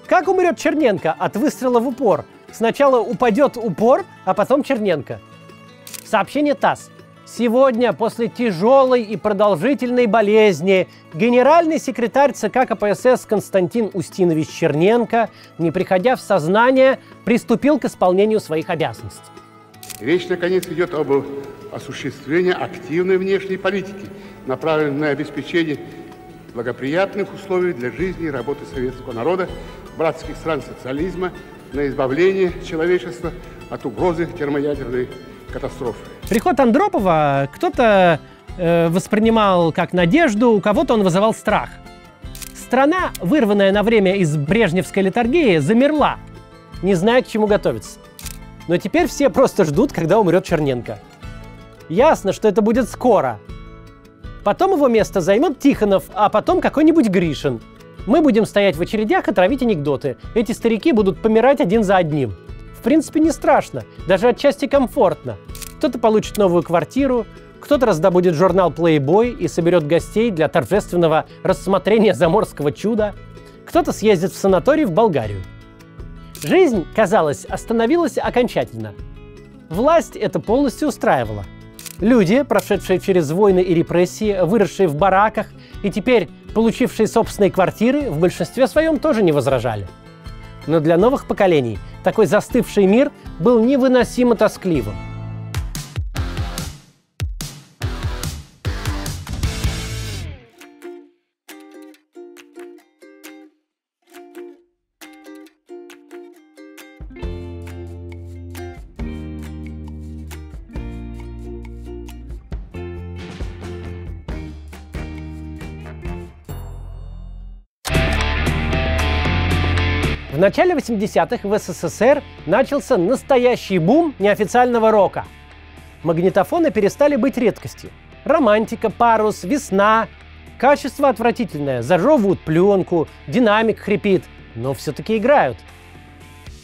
Как умрет Черненко? От выстрела в упор. Сначала упадет упор, а потом Черненко. Сообщение ТАСС. Сегодня, после тяжелой и продолжительной болезни, генеральный секретарь ЦК КПСС Константин Устинович Черненко, не приходя в сознание, приступил к исполнению своих обязанностей. Речь, наконец, идет об осуществлении активной внешней политики, направленной на обеспечение благоприятных условий для жизни и работы советского народа, братских стран социализма, на избавление человечества от угрозы термоядерной катастрофы. Приход Андропова кто-то воспринимал как надежду, у кого-то он вызывал страх. Страна, вырванная на время из брежневской летаргии, замерла, не зная, к чему готовиться. Но теперь все просто ждут, когда умрет Черненко. Ясно, что это будет скоро. Потом его место займет Тихонов, а потом какой-нибудь Гришин. Мы будем стоять в очередях и травить анекдоты. Эти старики будут помирать один за одним. В принципе, не страшно, даже отчасти комфортно. Кто-то получит новую квартиру, кто-то раздобудет журнал Playboy и соберет гостей для торжественного рассмотрения заморского чуда. Кто-то съездит в санаторий в Болгарию. Жизнь, казалось, остановилась окончательно. Власть это полностью устраивала. Люди, прошедшие через войны и репрессии, выросшие в бараках и теперь получившие собственные квартиры, в большинстве своем тоже не возражали. Но для новых поколений такой застывший мир был невыносимо тоскливым. В начале 80-х в СССР начался настоящий бум неофициального рока. Магнитофоны перестали быть редкостью. Романтика, парус, весна. Качество отвратительное, зажевывают пленку, динамик хрипит, но все-таки играют.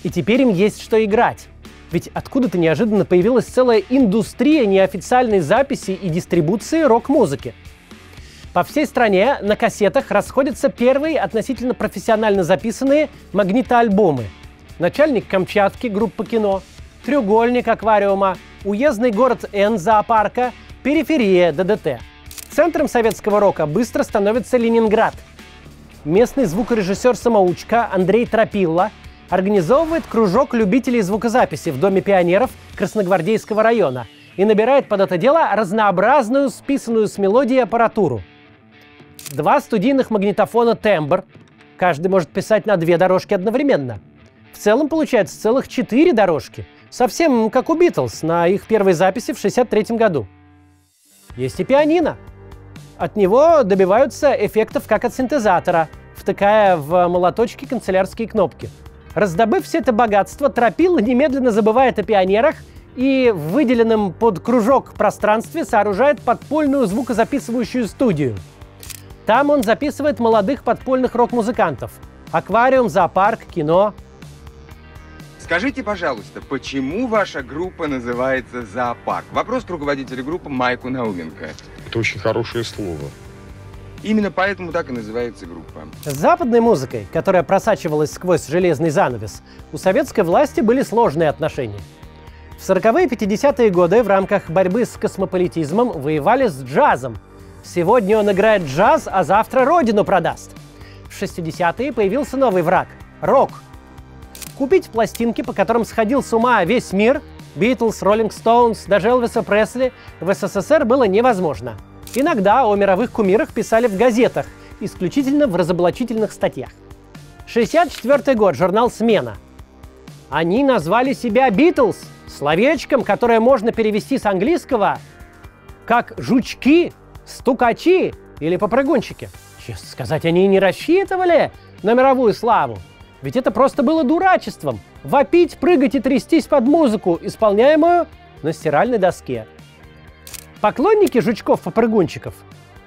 И теперь им есть что играть. Ведь откуда-то неожиданно появилась целая индустрия неофициальной записи и дистрибуции рок-музыки. По всей стране на кассетах расходятся первые относительно профессионально записанные магнитоальбомы. «Начальник Камчатки» группа «Кино», «Треугольник» аквариума, «Уездный город Н» зоопарка, «Периферия» ДДТ. Центром советского рока быстро становится Ленинград. Местный звукорежиссер-самоучка Андрей Тропилла организовывает кружок любителей звукозаписи в Доме пионеров Красногвардейского района и набирает под это дело разнообразную, списанную с мелодией аппаратуру. 2 студийных магнитофона «Тембр». Каждый может писать на 2 дорожки одновременно. В целом получается целых 4 дорожки. Совсем как у «Битлз» на их первой записи в 1963 году. Есть и пианино. От него добиваются эффектов как от синтезатора, втыкая в молоточки канцелярские кнопки. Раздобыв все это богатство, Тропилла немедленно забывает о пионерах и в выделенном под кружок пространстве сооружает подпольную звукозаписывающую студию. Там он записывает молодых подпольных рок-музыкантов. Аквариум, зоопарк, кино. Скажите, пожалуйста, почему ваша группа называется «Зоопарк»? Вопрос к руководителю группы Майку Науменко. Это очень хорошее слово. Именно поэтому так и называется группа. С западной музыкой, которая просачивалась сквозь железный занавес, у советской власти были сложные отношения. В 40-е и 50-е годы в рамках борьбы с космополитизмом воевали с джазом. Сегодня он играет джаз, а завтра родину продаст. В 60-е появился новый враг – рок. Купить пластинки, по которым сходил с ума весь мир – Битлз, Роллинг Стоунс, даже Элвиса Пресли – в СССР было невозможно. Иногда о мировых кумирах писали в газетах, исключительно в разоблачительных статьях. 64-й год, журнал «Смена». Они назвали себя «Битлз» словечком, которое можно перевести с английского как «жучки», «стукачи» или «попрыгунчики». Честно сказать, они и не рассчитывали на мировую славу. Ведь это просто было дурачеством – вопить, прыгать и трястись под музыку, исполняемую на стиральной доске. Поклонники жучков-попрыгунчиков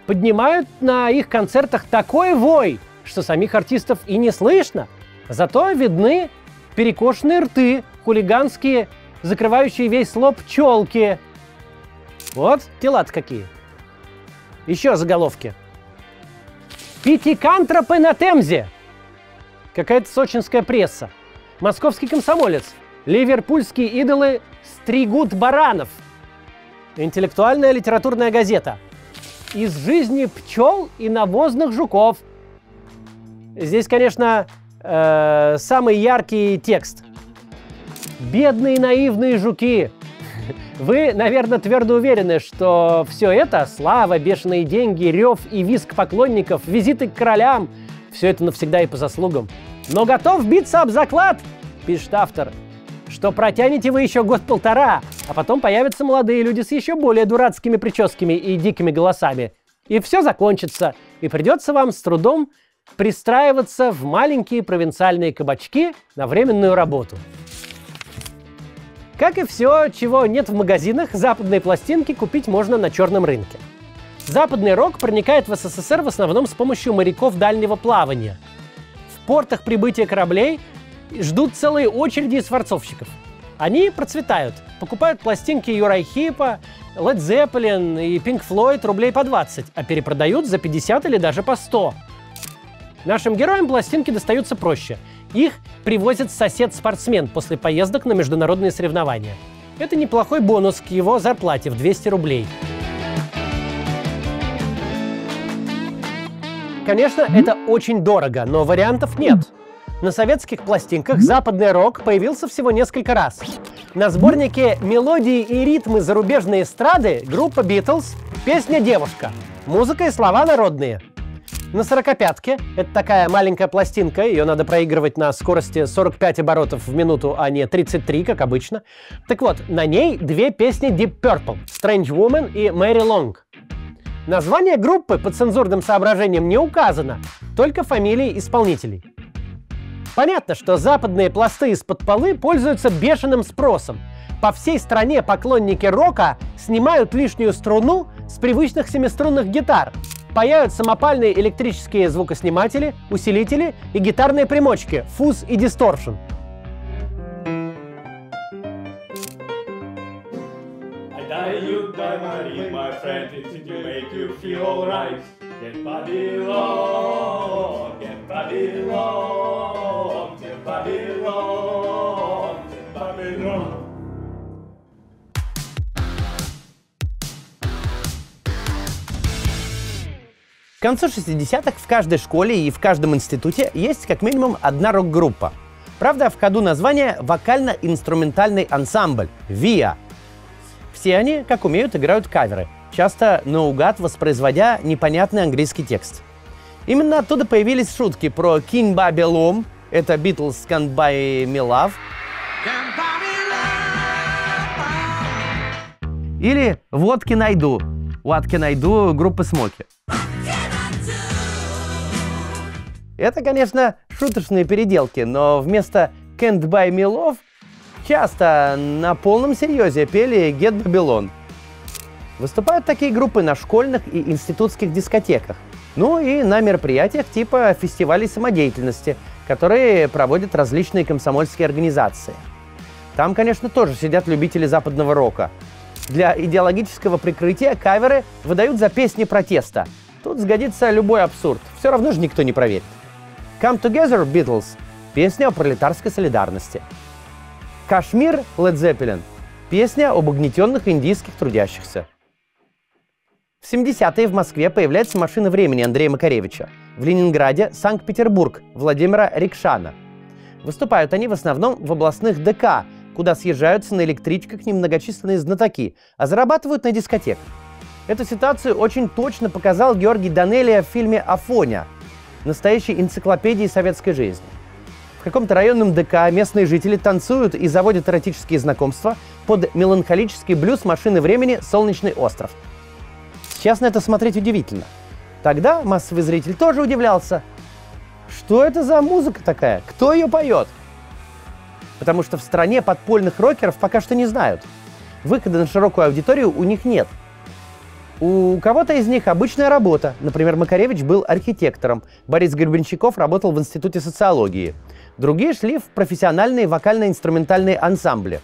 поднимают на их концертах такой вой, что самих артистов и не слышно. Зато видны перекошенные рты, хулиганские, закрывающие весь лоб челки. Вот дела-то какие. Еще заголовки. Пятикантропы на Темзе. Какая-то сочинская пресса. Московский комсомолец. Ливерпульские идолы стригут баранов. Интеллектуальная литературная газета. Из жизни пчел и навозных жуков. Здесь, конечно, самый яркий текст. Бедные наивные жуки. Вы, наверное, твердо уверены, что все это, слава, бешеные деньги, рев и визг поклонников, визиты к королям, все это навсегда и по заслугам. Но готов биться об заклад, пишет автор, что протянете вы еще год-полтора, а потом появятся молодые люди с еще более дурацкими прическами и дикими голосами. И все закончится, и придется вам с трудом пристраиваться в маленькие провинциальные кабачки на временную работу. Как и все, чего нет в магазинах, западные пластинки купить можно на черном рынке. Западный рок проникает в СССР в основном с помощью моряков дальнего плавания. В портах прибытия кораблей ждут целые очереди из форцовщиков. Они процветают, покупают пластинки Юрая Хипа, Led Zeppelin и Pink Floyd рублей по 20, а перепродают за 50 или даже по 100. Нашим героям пластинки достаются проще. Их привозит сосед-спортсмен после поездок на международные соревнования. Это неплохой бонус к его зарплате в 200 рублей. Конечно, это очень дорого, но вариантов нет. На советских пластинках западный рок появился всего несколько раз. На сборнике «Мелодии и ритмы зарубежной эстрады» группа Beatles песня «Девушка». Музыка и слова народные. На 45-ке, это такая маленькая пластинка, ее надо проигрывать на скорости 45 оборотов в минуту, а не 33, как обычно. Так вот, на ней две песни Deep Purple, Strange Woman и Mary Long. Название группы по цензурным соображениям не указано, только фамилии исполнителей. Понятно, что западные пласты из-под полы пользуются бешеным спросом. По всей стране поклонники рока снимают лишнюю струну с привычных семиструнных гитар, паяют самопальные электрические звукосниматели, усилители и гитарные примочки, фуз и дисторшн. К концу 60-х в каждой школе и в каждом институте есть как минимум одна рок-группа. Правда, в ходу название «Вокально-инструментальный ансамбль» – ВИА. Все они, как умеют, играют каверы, часто наугад воспроизводя непонятный английский текст. Именно оттуда появились шутки про «King Babylon» – это Beatles «Can't Buy Me Love», или «What Can I Do» – «What Can I Do» группы «Смоки». Это, конечно, шуточные переделки, но вместо «Can't Buy Me Love» часто на полном серьезе пели «Get Babylon». Выступают такие группы на школьных и институтских дискотеках, ну и на мероприятиях типа фестивалей самодеятельности, которые проводят различные комсомольские организации. Там, конечно, тоже сидят любители западного рока. Для идеологического прикрытия каверы выдают за песни протеста. Тут сгодится любой абсурд, все равно же никто не проверит. «Come Together» Beatles – песня о пролетарской солидарности. «Кашмир» Led Zeppelin – песня об угнетенных индийских трудящихся. В 70-е в Москве появляется «Машина времени» Андрея Макаревича. В Ленинграде – «Санкт-Петербург» Владимира Рикшана. Выступают они в основном в областных ДК, куда съезжаются на электричках немногочисленные знатоки, а зарабатывают на дискотеках. Эту ситуацию очень точно показал Георгий Данелия в фильме «Афоня», настоящей энциклопедии советской жизни. В каком-то районном ДК местные жители танцуют и заводят эротические знакомства под меланхолический блюз «Машины времени» «Солнечный остров». Сейчас на это смотреть удивительно. Тогда массовый зритель тоже удивлялся. Что это за музыка такая? Кто ее поет? Потому что в стране подпольных рокеров пока что не знают. Выхода на широкую аудиторию у них нет. У кого-то из них обычная работа. Например, Макаревич был архитектором, Борис Гребенщиков работал в Институте социологии. Другие шли в профессиональные вокально-инструментальные ансамбли.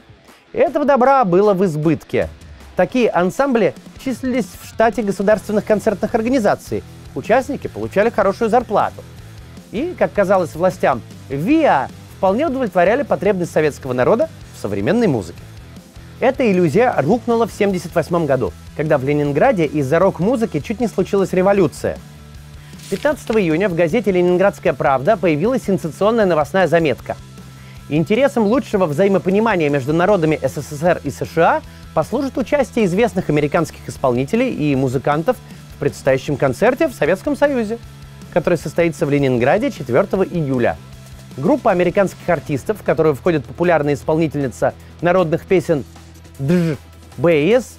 Этого добра было в избытке. Такие ансамбли числились в штате государственных концертных организаций. Участники получали хорошую зарплату. И, как казалось властям, ВИА вполне удовлетворяли потребность советского народа в современной музыке. Эта иллюзия рухнула в 1978 году, когда в Ленинграде из-за рок-музыки чуть не случилась революция. 15 июня в газете «Ленинградская правда» появилась сенсационная новостная заметка. Интересом лучшего взаимопонимания между народами СССР и США послужит участие известных американских исполнителей и музыкантов в предстоящем концерте в Советском Союзе, который состоится в Ленинграде 4 июля. Группа американских артистов, в которую входит популярная исполнительница народных песен Дж. Бейес,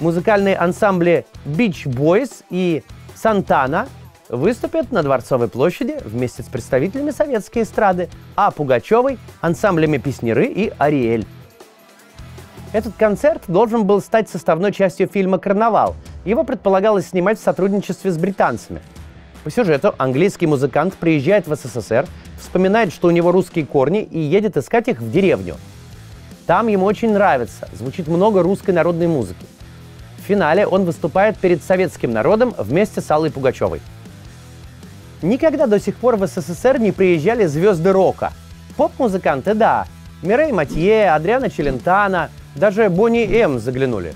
музыкальные ансамбли Beach Boys и Сантана, выступят на Дворцовой площади вместе с представителями советской эстрады А. Пугачевой, ансамблями «Песняры» и «Ариэль». Этот концерт должен был стать составной частью фильма «Карнавал». Его предполагалось снимать в сотрудничестве с британцами. По сюжету английский музыкант приезжает в СССР, вспоминает, что у него русские корни, и едет искать их в деревню. Там ему очень нравится, звучит много русской народной музыки. В финале он выступает перед советским народом вместе с Аллой Пугачевой. Никогда до сих пор в СССР не приезжали звезды рока. Поп-музыканты, да. Мирей Матье, Адриано Челентано, даже Бонни М заглянули.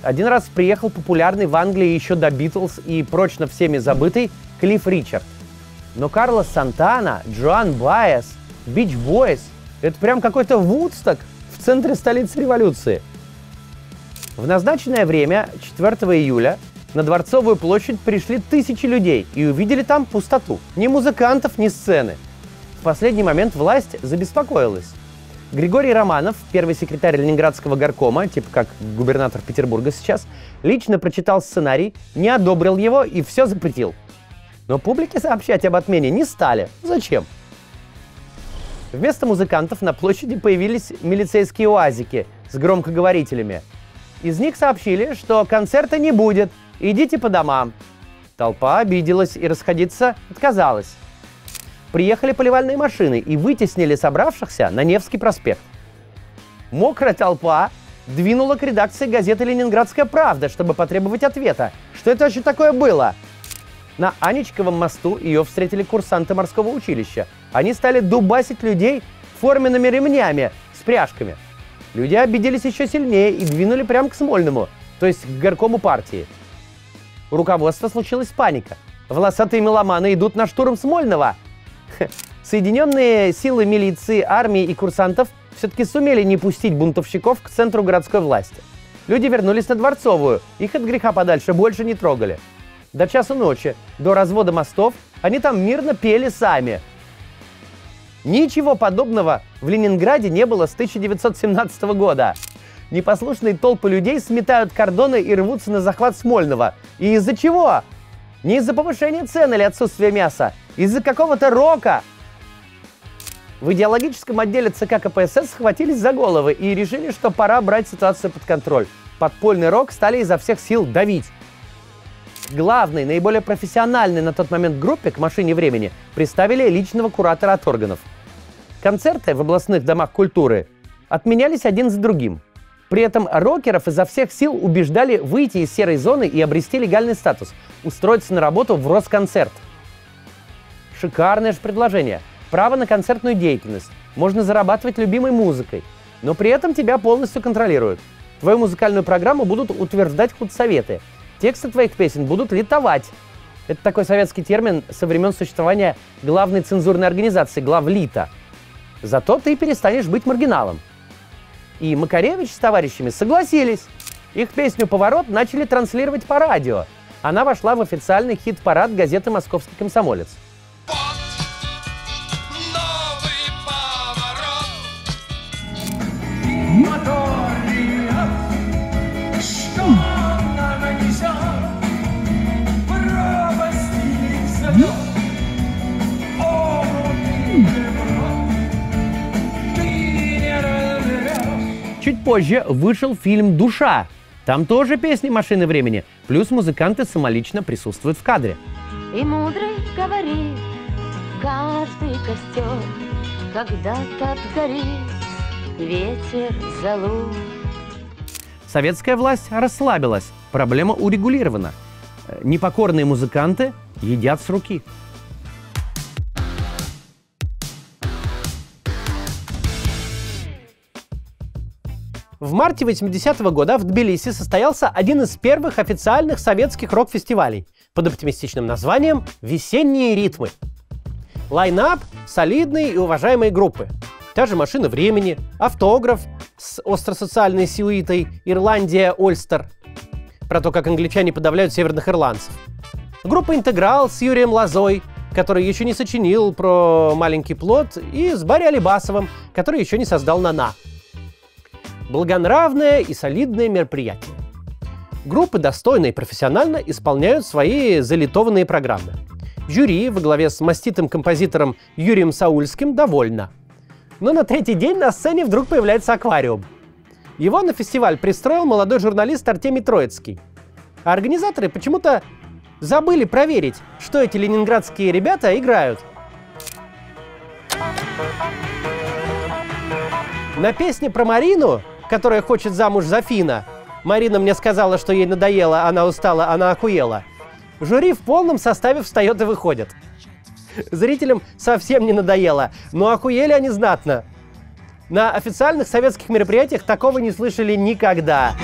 Один раз приехал популярный в Англии еще до Битлз и прочно всеми забытый Клифф Ричард. Но Карлос Сантана, Джоан Баez, Beach Boys — это прям какой-то Вудсток в центре столицы революции. В назначенное время, 4 июля, на Дворцовую площадь пришли тысячи людей и увидели там пустоту. Ни музыкантов, ни сцены. В последний момент власть забеспокоилась. Григорий Романов, первый секретарь Ленинградского горкома, типа как губернатор Петербурга сейчас, лично прочитал сценарий, не одобрил его и все запретил. Но публике сообщать об отмене не стали. Зачем? Вместо музыкантов на площади появились милицейские уазики с громкоговорителями. Из них сообщили, что концерта не будет, идите по домам. Толпа обиделась и расходиться отказалась. Приехали поливальные машины и вытеснили собравшихся на Невский проспект. Мокрая толпа двинула к редакции газеты «Ленинградская правда», чтобы потребовать ответа. Что это вообще такое было? На Анечковом мосту ее встретили курсанты морского училища. Они стали дубасить людей форменными ремнями с пряжками. Люди обиделись еще сильнее и двинули прямо к Смольному, то есть к горкому партии. У руководства случилась паника. Волосатые меломаны идут на штурм Смольного. Соединенные силы милиции, армии и курсантов все-таки сумели не пустить бунтовщиков к центру городской власти. Люди вернулись на Дворцовую, их от греха подальше больше не трогали. До часу ночи, до развода мостов, они там мирно пели сами. Ничего подобного в Ленинграде не было с 1917 года. Непослушные толпы людей сметают кордоны и рвутся на захват Смольного. И из-за чего? Не из-за повышения цен или отсутствия мяса, из-за какого-то рока. В идеологическом отделе ЦК КПСС схватились за головы и решили, что пора брать ситуацию под контроль. Подпольный рок стали изо всех сил давить. Главной, наиболее профессиональной на тот момент группе к «Машине времени» приставили личного куратора от органов. Концерты в областных домах культуры отменялись один за другим. При этом рокеров изо всех сил убеждали выйти из серой зоны и обрести легальный статус, устроиться на работу в Росконцерт. Шикарное же предложение. Право на концертную деятельность. Можно зарабатывать любимой музыкой. Но при этом тебя полностью контролируют. Твою музыкальную программу будут утверждать худсоветы. Тексты твоих песен будут литовать. Это такой советский термин со времен существования главной цензурной организации, главлита. Зато ты перестанешь быть маргиналом. И Макаревич с товарищами согласились. Их песню «Поворот» начали транслировать по радио. Она вошла в официальный хит-парад газеты «Московский комсомолец». Чуть позже вышел фильм «Душа». Там тоже песни «Машины времени», плюс музыканты самолично присутствуют в кадре. И мудрый говорит, каждый костер когда-то отгорит, ветер залу. Советская власть расслабилась, проблема урегулирована. Непокорные музыканты едят с руки. В марте 80-го года в Тбилиси состоялся один из первых официальных советских рок-фестивалей под оптимистичным названием «Весенние ритмы». Лайн-ап – солидные и уважаемые группы. Та же «Машина времени», «Автограф» с остросоциальной сюитой «Ирландия Ольстер», про то, как англичане подавляют северных ирландцев. Группа «Интеграл» с Юрием Лозой, который еще не сочинил про «Маленький плод», и с Барри Алибасовым, который еще не создал «На-на». Благонравное и солидное мероприятие. Группы достойно и профессионально исполняют свои залитованные программы. Жюри во главе с маститым композитором Юрием Саульским довольно. Но на третий день на сцене вдруг появляется аквариум. Его на фестиваль пристроил молодой журналист Артемий Троицкий. А организаторы почему-то забыли проверить, что эти ленинградские ребята играют. На песне про Марину, которая хочет замуж за Фина, Марина мне сказала, что ей надоело, она устала, она охуела. Жюри в полном составе встает и выходит. Зрителям совсем не надоело, но охуели они знатно. На официальных советских мероприятиях такого не слышали никогда.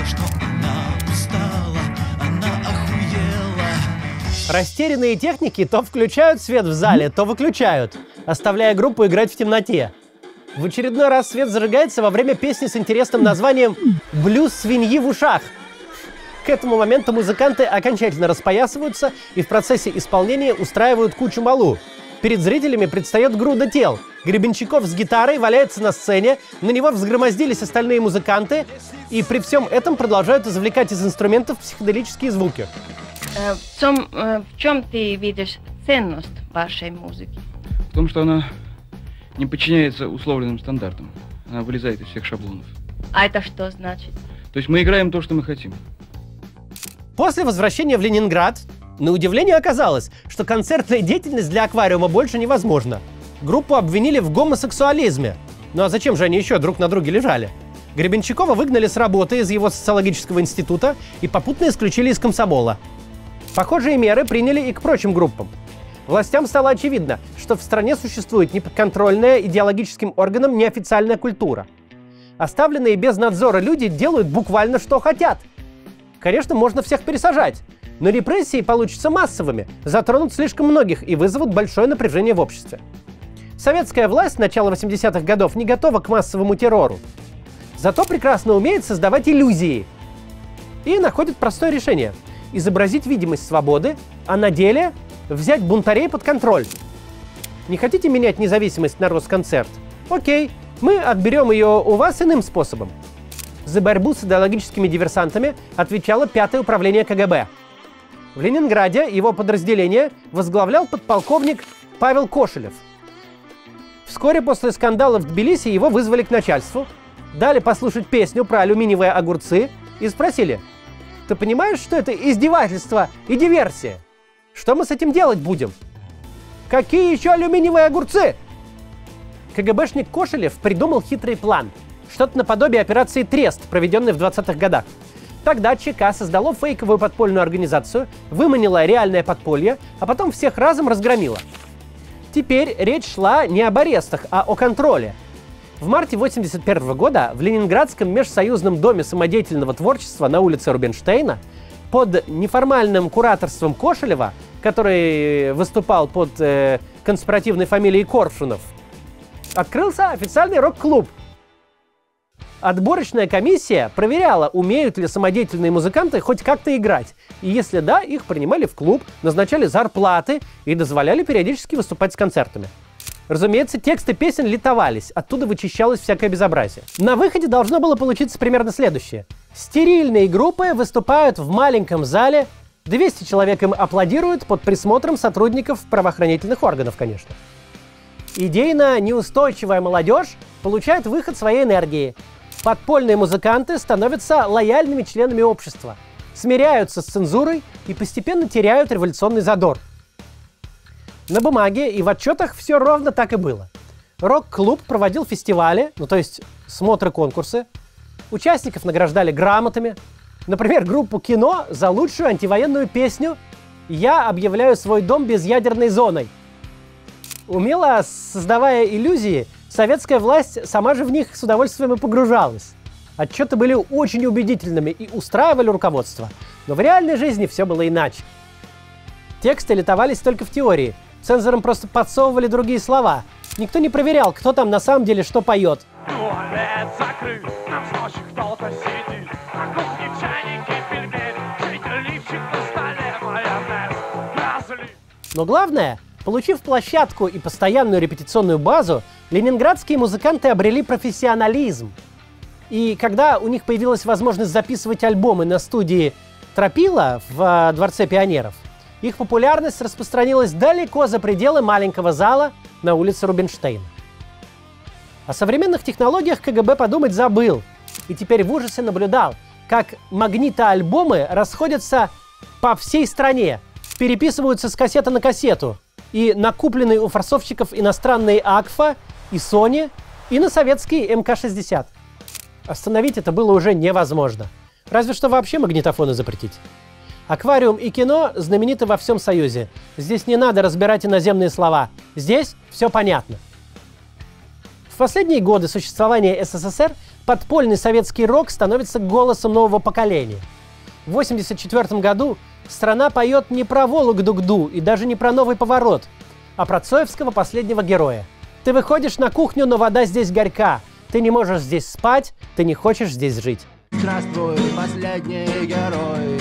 Растерянные техники то включают свет в зале, то выключают, оставляя группу играть в темноте. В очередной раз свет зажигается во время песни с интересным названием «Блюз свиньи в ушах». К этому моменту музыканты окончательно распоясываются и в процессе исполнения устраивают кучу малу. Перед зрителями предстает груда тел. Гребенщиков с гитарой валяется на сцене, на него взгромоздились остальные музыканты, и при всем этом продолжают извлекать из инструментов психоделические звуки. В чем ты видишь ценность вашей музыки? В том, что она не подчиняется условленным стандартам. Она вылезает из всех шаблонов. А это что значит? То есть мы играем то, что мы хотим. После возвращения в Ленинград, на удивление оказалось, что концертная деятельность для аквариума больше невозможна. Группу обвинили в гомосексуализме. Ну а зачем же они еще друг на друге лежали? Гребенщикова выгнали с работы из его социологического института и попутно исключили из комсомола. Похожие меры приняли и к прочим группам. Властям стало очевидно, что в стране существует неподконтрольная идеологическим органам неофициальная культура. Оставленные без надзора люди делают буквально что хотят. Конечно, можно всех пересажать, но репрессии получатся массовыми, затронут слишком многих и вызовут большое напряжение в обществе. Советская власть начала 80-х годов не готова к массовому террору. Зато прекрасно умеет создавать иллюзии. И находит простое решение – изобразить видимость свободы, а на деле взять бунтарей под контроль. Не хотите менять независимость на Росконцерт? Окей, мы отберем ее у вас иным способом. За борьбу с идеологическими диверсантами отвечало 5-е управление КГБ. В Ленинграде его подразделение возглавлял подполковник Павел Кошелев. Вскоре после скандала в Тбилиси его вызвали к начальству, дали послушать песню про алюминиевые огурцы и спросили: «Ты понимаешь, что это издевательство и диверсия? Что мы с этим делать будем?» «Какие еще алюминиевые огурцы?» КГБшник Кошелев придумал хитрый план. Что-то наподобие операции «Трест», проведенной в 20-х годах. Тогда ЧК создало фейковую подпольную организацию, выманило реальное подполье, а потом всех разом разгромило. Теперь речь шла не об арестах, а о контроле. В марте 1981 года в Ленинградском межсоюзном доме самодеятельного творчества на улице Рубинштейна под неформальным кураторством Кошелева, который выступал под конспиративной фамилией Коршунов, открылся официальный рок-клуб. Отборочная комиссия проверяла, умеют ли самодеятельные музыканты хоть как-то играть. И если да, их принимали в клуб, назначали зарплаты и дозволяли периодически выступать с концертами. Разумеется, тексты песен литовались, оттуда вычищалось всякое безобразие. На выходе должно было получиться примерно следующее. Стерильные группы выступают в маленьком зале, 200 человек им аплодируют под присмотром сотрудников правоохранительных органов, конечно. Идейно неустойчивая молодежь получает выход своей энергии. Подпольные музыканты становятся лояльными членами общества, смиряются с цензурой и постепенно теряют революционный задор. На бумаге и в отчетах все ровно так и было. Рок-клуб проводил фестивали, то есть смотры, конкурсы, Участников награждали грамотами. Например, группу «Кино» за лучшую антивоенную песню «Я объявляю свой дом безъядерной зоной». Умело создавая иллюзии, советская власть сама же в них с удовольствием и погружалась. Отчеты были очень убедительными и устраивали руководство. Но в реальной жизни все было иначе. Тексты литовались только в теории. Цензорам просто подсовывали другие слова. Никто не проверял, кто там на самом деле что поет. Туалет закрыт, нам сносит кто-то сидит. На кухне чайники, пельмени, чей-то лифчик на столе, майонез, газли. Но главное, получив площадку и постоянную репетиционную базу, ленинградские музыканты обрели профессионализм. И когда у них появилась возможность записывать альбомы на студии Тропила в Дворце пионеров, их популярность распространилась далеко за пределы маленького зала на улице Рубинштейна. О современных технологиях КГБ подумать забыл. И теперь в ужасе наблюдал, как магнитоальбомы расходятся по всей стране, переписываются с кассеты на кассету. И на купленные у форсовщиков иностранные Акфа и Sony, и на советский МК-60. Остановить это было уже невозможно. Разве что вообще магнитофоны запретить. Аквариум и кино знамениты во всем Союзе. Здесь не надо разбирать иноземные слова. Здесь все понятно. В последние годы существования СССР подпольный советский рок становится голосом нового поколения. В 1984 году страна поет не про Вологду-Гду и даже не про новый поворот, а про Цоевского последнего героя. Ты выходишь на кухню, но вода здесь горька. Ты не можешь здесь спать, ты не хочешь здесь жить. Здравствуй, последний герой.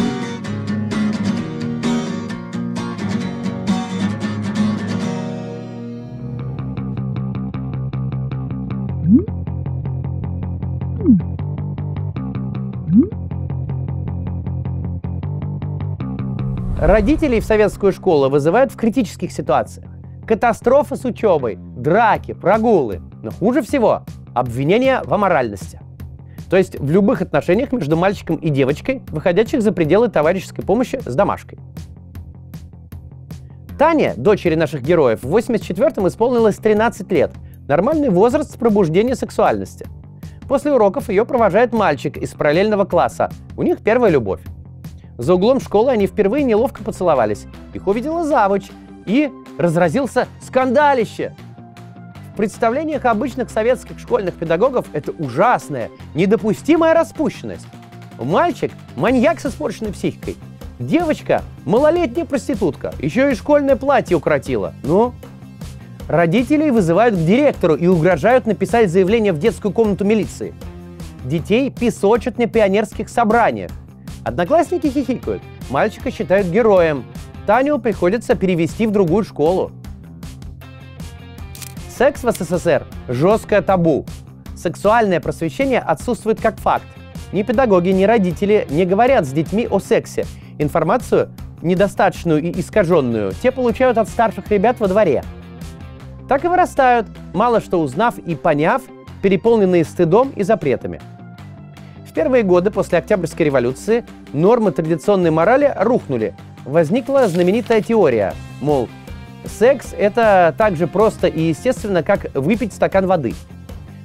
Родителей в советскую школу вызывают в критических ситуациях. Катастрофы с учебой, драки, прогулы. Но хуже всего – обвинения в аморальности. То есть в любых отношениях между мальчиком и девочкой, выходящих за пределы товарищеской помощи с домашкой. Тане, дочери наших героев, в 84-м исполнилось 13 лет. Нормальный возраст пробуждения сексуальности. После уроков ее провожает мальчик из параллельного класса. У них первая любовь. За углом школы они впервые неловко поцеловались. Их увидела завуч. И разразился скандалище. В представлениях обычных советских школьных педагогов это ужасная, недопустимая распущенность. Мальчик – маньяк с испорченной психикой. Девочка – малолетняя проститутка. Еще и школьное платье укоротила. Ну? Родителей вызывают к директору и угрожают написать заявление в детскую комнату милиции. Детей песочат на пионерских собраниях. Одноклассники хихикают. Мальчика считают героем. Таню приходится перевести в другую школу. Секс в СССР – жесткое табу. Сексуальное просвещение отсутствует как факт. Ни педагоги, ни родители не говорят с детьми о сексе. Информацию, недостаточную и искаженную, те получают от старших ребят во дворе. Так и вырастают, мало что узнав и поняв, переполненные стыдом и запретами. В первые годы после Октябрьской революции нормы традиционной морали рухнули. Возникла знаменитая теория, мол, секс – это так же просто и естественно, как выпить стакан воды.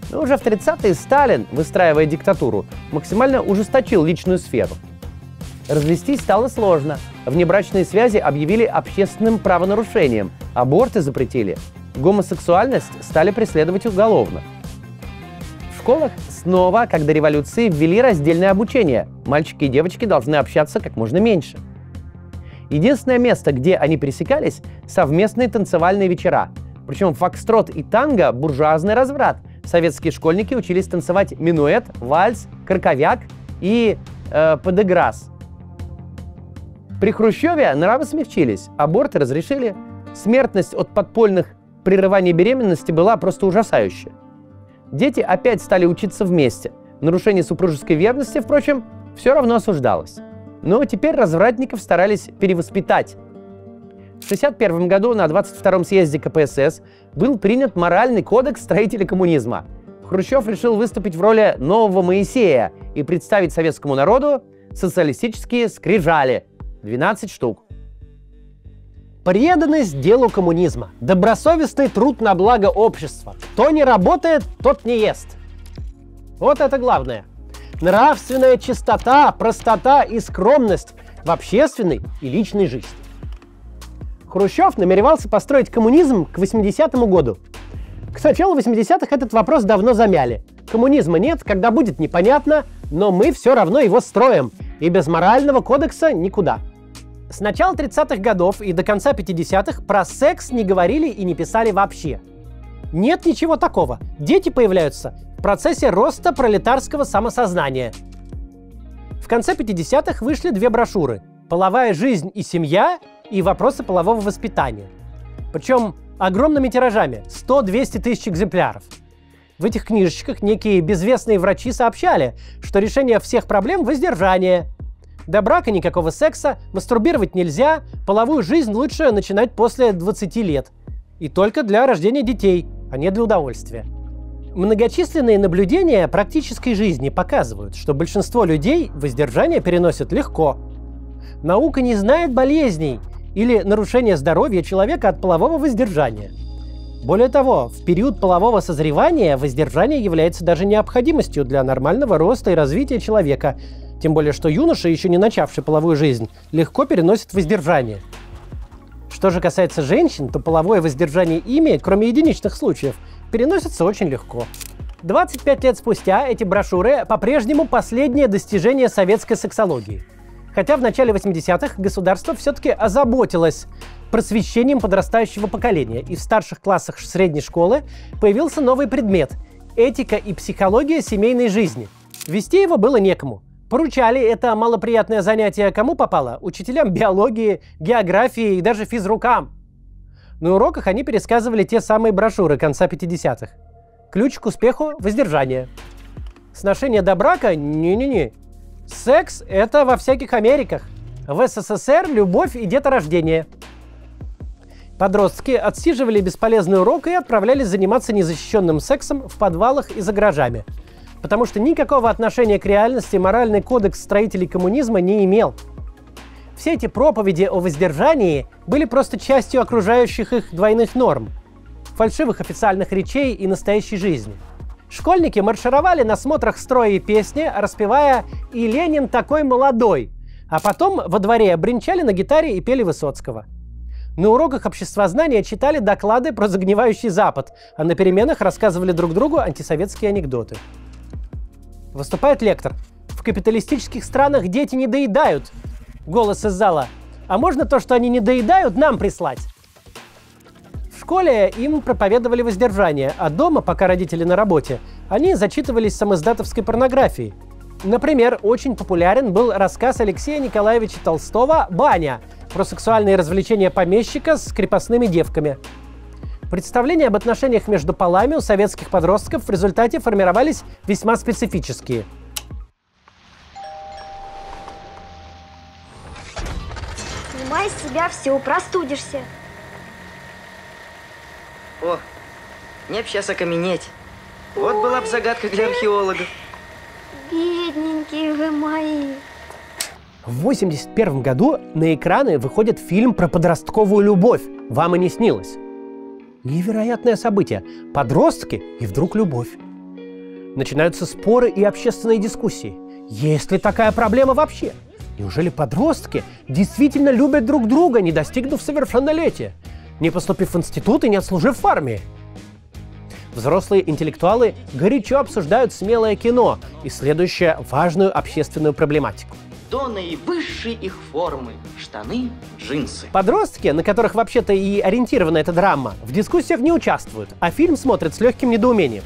Но уже в 30-е Сталин, выстраивая диктатуру, максимально ужесточил личную сферу. Развестись стало сложно. Внебрачные связи объявили общественным правонарушением, аборты запретили. Гомосексуальность стали преследовать уголовно. В школах снова, как до революции, ввели раздельное обучение. Мальчики и девочки должны общаться как можно меньше. Единственное место, где они пересекались – совместные танцевальные вечера. Причем фокстрот и танго – буржуазный разврат. Советские школьники учились танцевать минуэт, вальс, краковяк и подеграс. При Хрущеве нравы смягчились, аборты разрешили. Смертность от подпольных прерываний беременности была просто ужасающая. Дети опять стали учиться вместе. Нарушение супружеской верности, впрочем, все равно осуждалось. Но теперь развратников старались перевоспитать. В 1961 году на 22-м съезде КПСС был принят моральный кодекс строителей коммунизма. Хрущев решил выступить в роли нового Моисея и представить советскому народу социалистические скрижали. 12 штук. Преданность делу коммунизма. Добросовестный труд на благо общества. Кто не работает, тот не ест. Вот это главное. Нравственная чистота, простота и скромность в общественной и личной жизни. Хрущев намеревался построить коммунизм к 80-му году. К началу 80-х этот вопрос давно замяли. Коммунизма нет, когда будет непонятно, но мы все равно его строим, и без морального кодекса никуда. С начала 30-х годов и до конца 50-х про секс не говорили и не писали вообще. Нет ничего такого. Дети появляются в процессе роста пролетарского самосознания. В конце 50-х вышли две брошюры «Половая жизнь и семья» и «Вопросы полового воспитания». Причем огромными тиражами – 100-200 тысяч экземпляров. В этих книжечках некие безвестные врачи сообщали, что решение всех проблем – воздержание. До брака никакого секса, мастурбировать нельзя, половую жизнь лучше начинать после 20 лет. И только для рождения детей, а не для удовольствия. Многочисленные наблюдения практической жизни показывают, что большинство людей воздержание переносят легко. Наука не знает болезней или нарушения здоровья человека от полового воздержания. Более того, в период полового созревания воздержание является даже необходимостью для нормального роста и развития человека, тем более что юноша, еще не начавший половую жизнь, легко переносит воздержание. Что же касается женщин, то половое воздержание ими, кроме единичных случаев, переносится очень легко. 25 лет спустя эти брошюры по-прежнему последнее достижение советской сексологии. Хотя в начале 80-х государство все-таки озаботилось просвещением подрастающего поколения, и в старших классах средней школы появился новый предмет – этика и психология семейной жизни. Вести его было некому. Поручали это малоприятное занятие кому попало? Учителям биологии, географии и даже физрукам. На уроках они пересказывали те самые брошюры конца 50-х. Ключ к успеху – воздержание. Сношение до брака – не-не-не. Секс – это во всяких Америках. В СССР – любовь и деторождение. Подростки отсиживали бесполезный урок и отправлялись заниматься незащищенным сексом в подвалах и за гаражами. Потому что никакого отношения к реальности моральный кодекс строителей коммунизма не имел. Все эти проповеди о воздержании были просто частью окружающих их двойных норм, фальшивых официальных речей и настоящей жизни. Школьники маршировали на смотрах строя и песни, распевая «И Ленин такой молодой», а потом во дворе бренчали на гитаре и пели Высоцкого. На уроках обществознания читали доклады про загнивающий Запад, а на переменах рассказывали друг другу антисоветские анекдоты. Выступает лектор. В капиталистических странах дети не доедают. Голос из зала. А можно то, что они не доедают, нам прислать? В школе им проповедовали воздержание, а дома, пока родители на работе, они зачитывались самиздатовской порнографией. Например, очень популярен был рассказ Алексея Николаевича Толстого «Баня» про сексуальные развлечения помещика с крепостными девками. Представления об отношениях между полами у советских подростков в результате формировались весьма специфические. Снимай с себя все, простудишься. О, мне б сейчас окаменеть. Вот была бы загадка для археологов. Бедненькие вы мои. В 1981 году на экраны выходит фильм про подростковую любовь «Вам и не снилось». Невероятное событие. Подростки и вдруг любовь. Начинаются споры и общественные дискуссии. Есть ли такая проблема вообще? Неужели подростки действительно любят друг друга, не достигнув совершеннолетия, не поступив в институт и не отслужив в армии? Взрослые интеллектуалы горячо обсуждают смелое кино, исследующее важную общественную проблематику. До наивысшей их формы – штаны, джинсы. Подростки, на которых вообще-то и ориентирована эта драма, в дискуссиях не участвуют, а фильм смотрят с легким недоумением.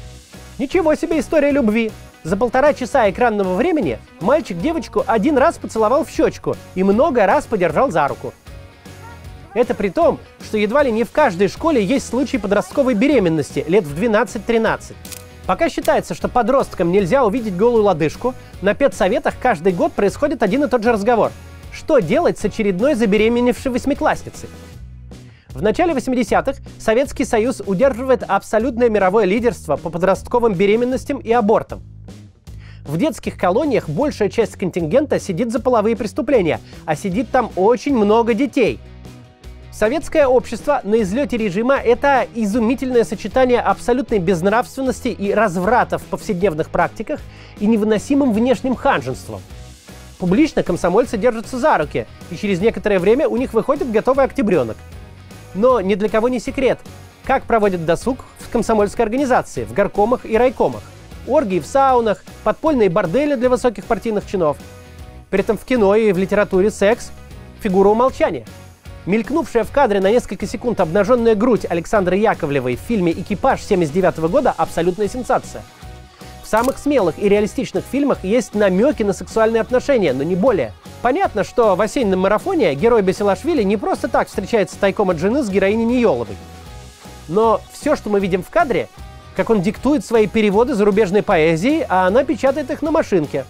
Ничего себе история любви! За 1,5 часа экранного времени мальчик девочку 1 раз поцеловал в щечку и много раз подержал за руку. Это при том, что едва ли не в каждой школе есть случай подростковой беременности лет в 12-13. Пока считается, что подросткам нельзя увидеть голую лодыжку, на педсоветах каждый год происходит один и тот же разговор. Что делать с очередной забеременевшей 8-классницей? В начале 80-х Советский Союз удерживает абсолютное мировое лидерство по подростковым беременностям и абортам. В детских колониях большая часть контингента сидит за половые преступления, а сидит там очень много детей. Советское общество на излете режима – это изумительное сочетание абсолютной безнравственности и разврата в повседневных практиках и невыносимым внешним ханжеством. Публично комсомольцы держатся за руки, и через некоторое время у них выходит готовый октябренок. Но ни для кого не секрет, как проводят досуг в комсомольской организации, в горкомах и райкомах. Оргии в саунах, подпольные бордели для высоких партийных чинов. При этом в кино и в литературе секс – фигура умолчания. Мелькнувшая в кадре на несколько секунд обнаженная грудь Александры Яковлевой в фильме «Экипаж» 1979 года – абсолютная сенсация. В самых смелых и реалистичных фильмах есть намеки на сексуальные отношения, но не более. Понятно, что в «Осеннем марафоне» герой Басилашвили не просто так встречается тайком от жены с героиней Ниеловой. Но все, что мы видим в кадре, как он диктует свои переводы зарубежной поэзии, а она печатает их на машинке.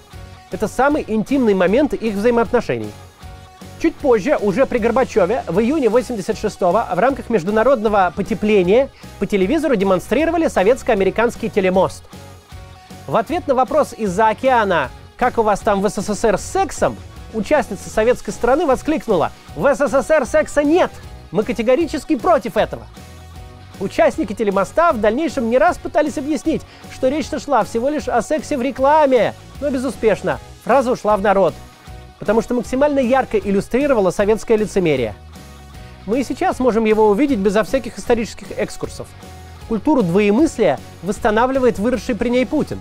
Это самый интимный момент их взаимоотношений. Чуть позже, уже при Горбачеве, в июне 1986-го в рамках международного потепления по телевизору демонстрировали советско-американский телемост. В ответ на вопрос из-за океана «Как у вас там в СССР с сексом?», участница советской стороны воскликнула: «В СССР секса нет! Мы категорически против этого!» Участники телемоста в дальнейшем не раз пытались объяснить, что речь-то шла всего лишь о сексе в рекламе, но безуспешно. Фраза ушла в народ, потому что максимально ярко иллюстрировала советское лицемерие. Мы и сейчас можем его увидеть безо всяких исторических экскурсов. Культуру двоемыслия восстанавливает выросший при ней Путин.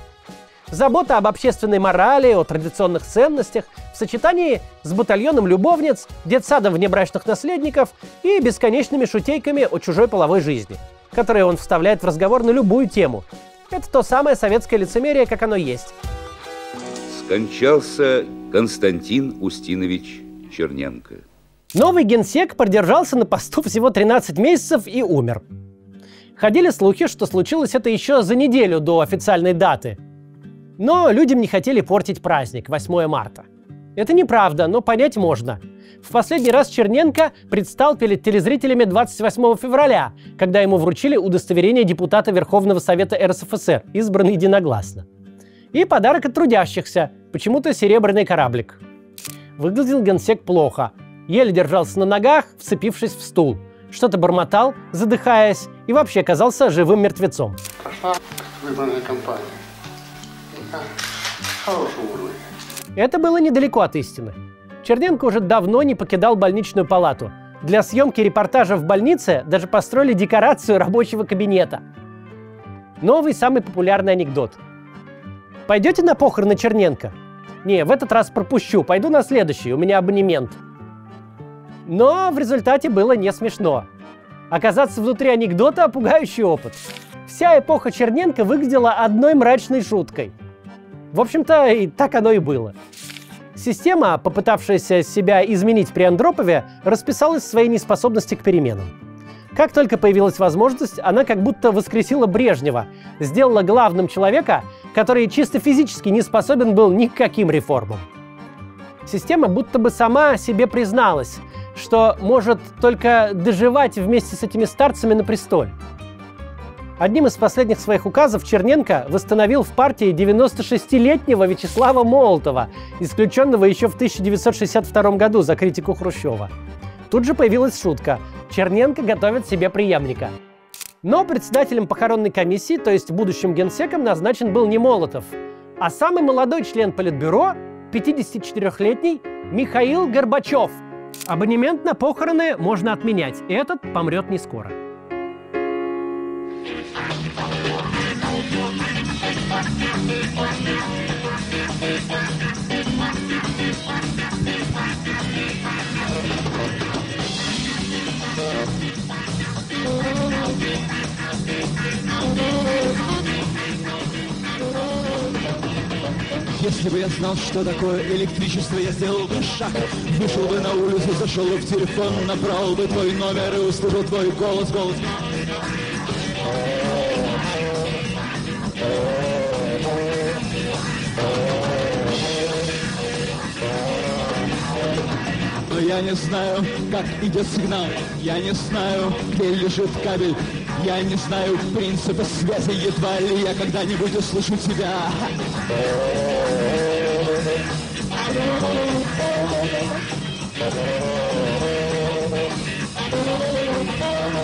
Забота об общественной морали, о традиционных ценностях в сочетании с батальоном любовниц, детсадом внебрачных наследников и бесконечными шутейками о чужой половой жизни, которые он вставляет в разговор на любую тему. Это то самое советское лицемерие, как оно есть. Скончался Константин Устинович Черненко. Новый генсек продержался на посту всего 13 месяцев и умер. Ходили слухи, что случилось это еще за неделю до официальной даты. Но людям не хотели портить праздник, 8 марта. Это неправда, но понять можно. В последний раз Черненко предстал перед телезрителями 28 февраля, когда ему вручили удостоверение депутата Верховного Совета РСФСР, избранный единогласно. И подарок от трудящихся, почему-то серебряный кораблик. Выглядел генсек плохо. Еле держался на ногах, вцепившись в стул. Что-то бормотал, задыхаясь, и вообще казался живым мертвецом. Пошла выбранная компания. Хороший уровень. Это было недалеко от истины. Черненко уже давно не покидал больничную палату. Для съемки репортажа в больнице даже построили декорацию рабочего кабинета. Новый самый популярный анекдот. Пойдете на похороны Черненко? Не, в этот раз пропущу, пойду на следующий, у меня абонемент. Но в результате было не смешно. Оказаться внутри анекдота – пугающий опыт. Вся эпоха Черненко выглядела одной мрачной шуткой. В общем-то, и так оно и было. Система, попытавшаяся себя изменить при Андропове, расписалась в своей неспособности к переменам. Как только появилась возможность, она как будто воскресила Брежнева, сделала главным человека, который чисто физически не способен был ни к каким реформам. Система будто бы сама себе призналась, что может только доживать вместе с этими старцами на престоле. Одним из последних своих указов Черненко восстановил в партии 96-летнего Вячеслава Молотова, исключенного еще в 1962 году за критику Хрущева. Тут же появилась шутка: Черненко готовит себе преемника. Но председателем похоронной комиссии, то есть будущим генсеком, назначен был не Молотов, а самый молодой член Политбюро, 54-летний Михаил Горбачев. Абонемент на похороны можно отменять, и этот помрет не скоро. Если бы я знал, что такое электричество, я сделал бы шаг. Вышел бы на улицу, зашел бы в телефон, набрал бы твой номер и услышал твой голос. Но я не знаю, как идет сигнал, я не знаю, где лежит кабель, я не знаю принципа связи, едва ли я когда-нибудь услышу тебя.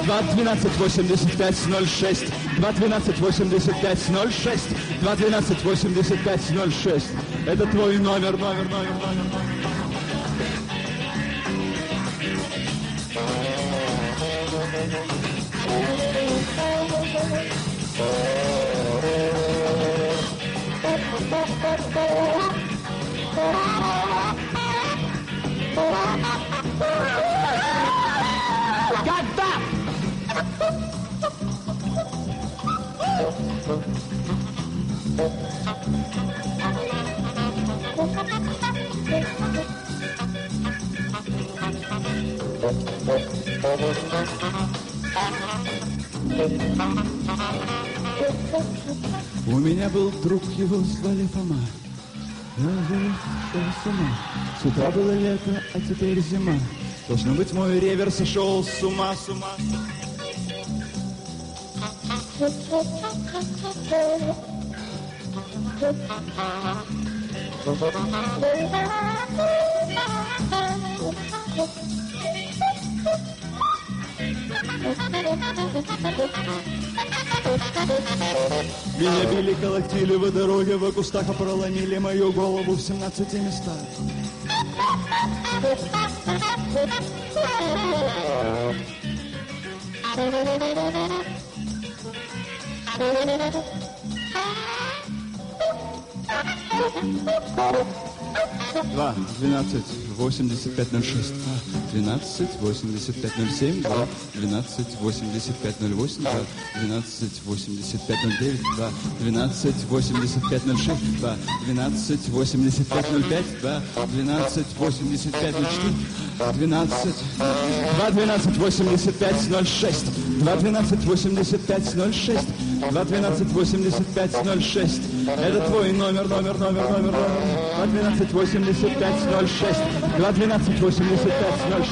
2-12-85-06, 2-12-85-06, 2-12-85-06. Это твой номер. У меня был друг, его звали Фома. Я уже сошел с ума. С утра было лето, а теперь зима. Должно быть, мой ревер сошел с ума. Меня били, колотили во дороге, в кустах проломили мою голову в 17 местах. Два, 12, 85-06, 12, 85-07, 2, 12, 85-08, 2, 12, 85-09, 2, 12, 85-06, 2, 12, 85-05, 2, 12, 85-04, 12, 2, 12, 85-06, 2, 12, 85-06, 2, 12, 85-06. Это твой номер. 2, 12, 85-06, 2, 12, 85-06.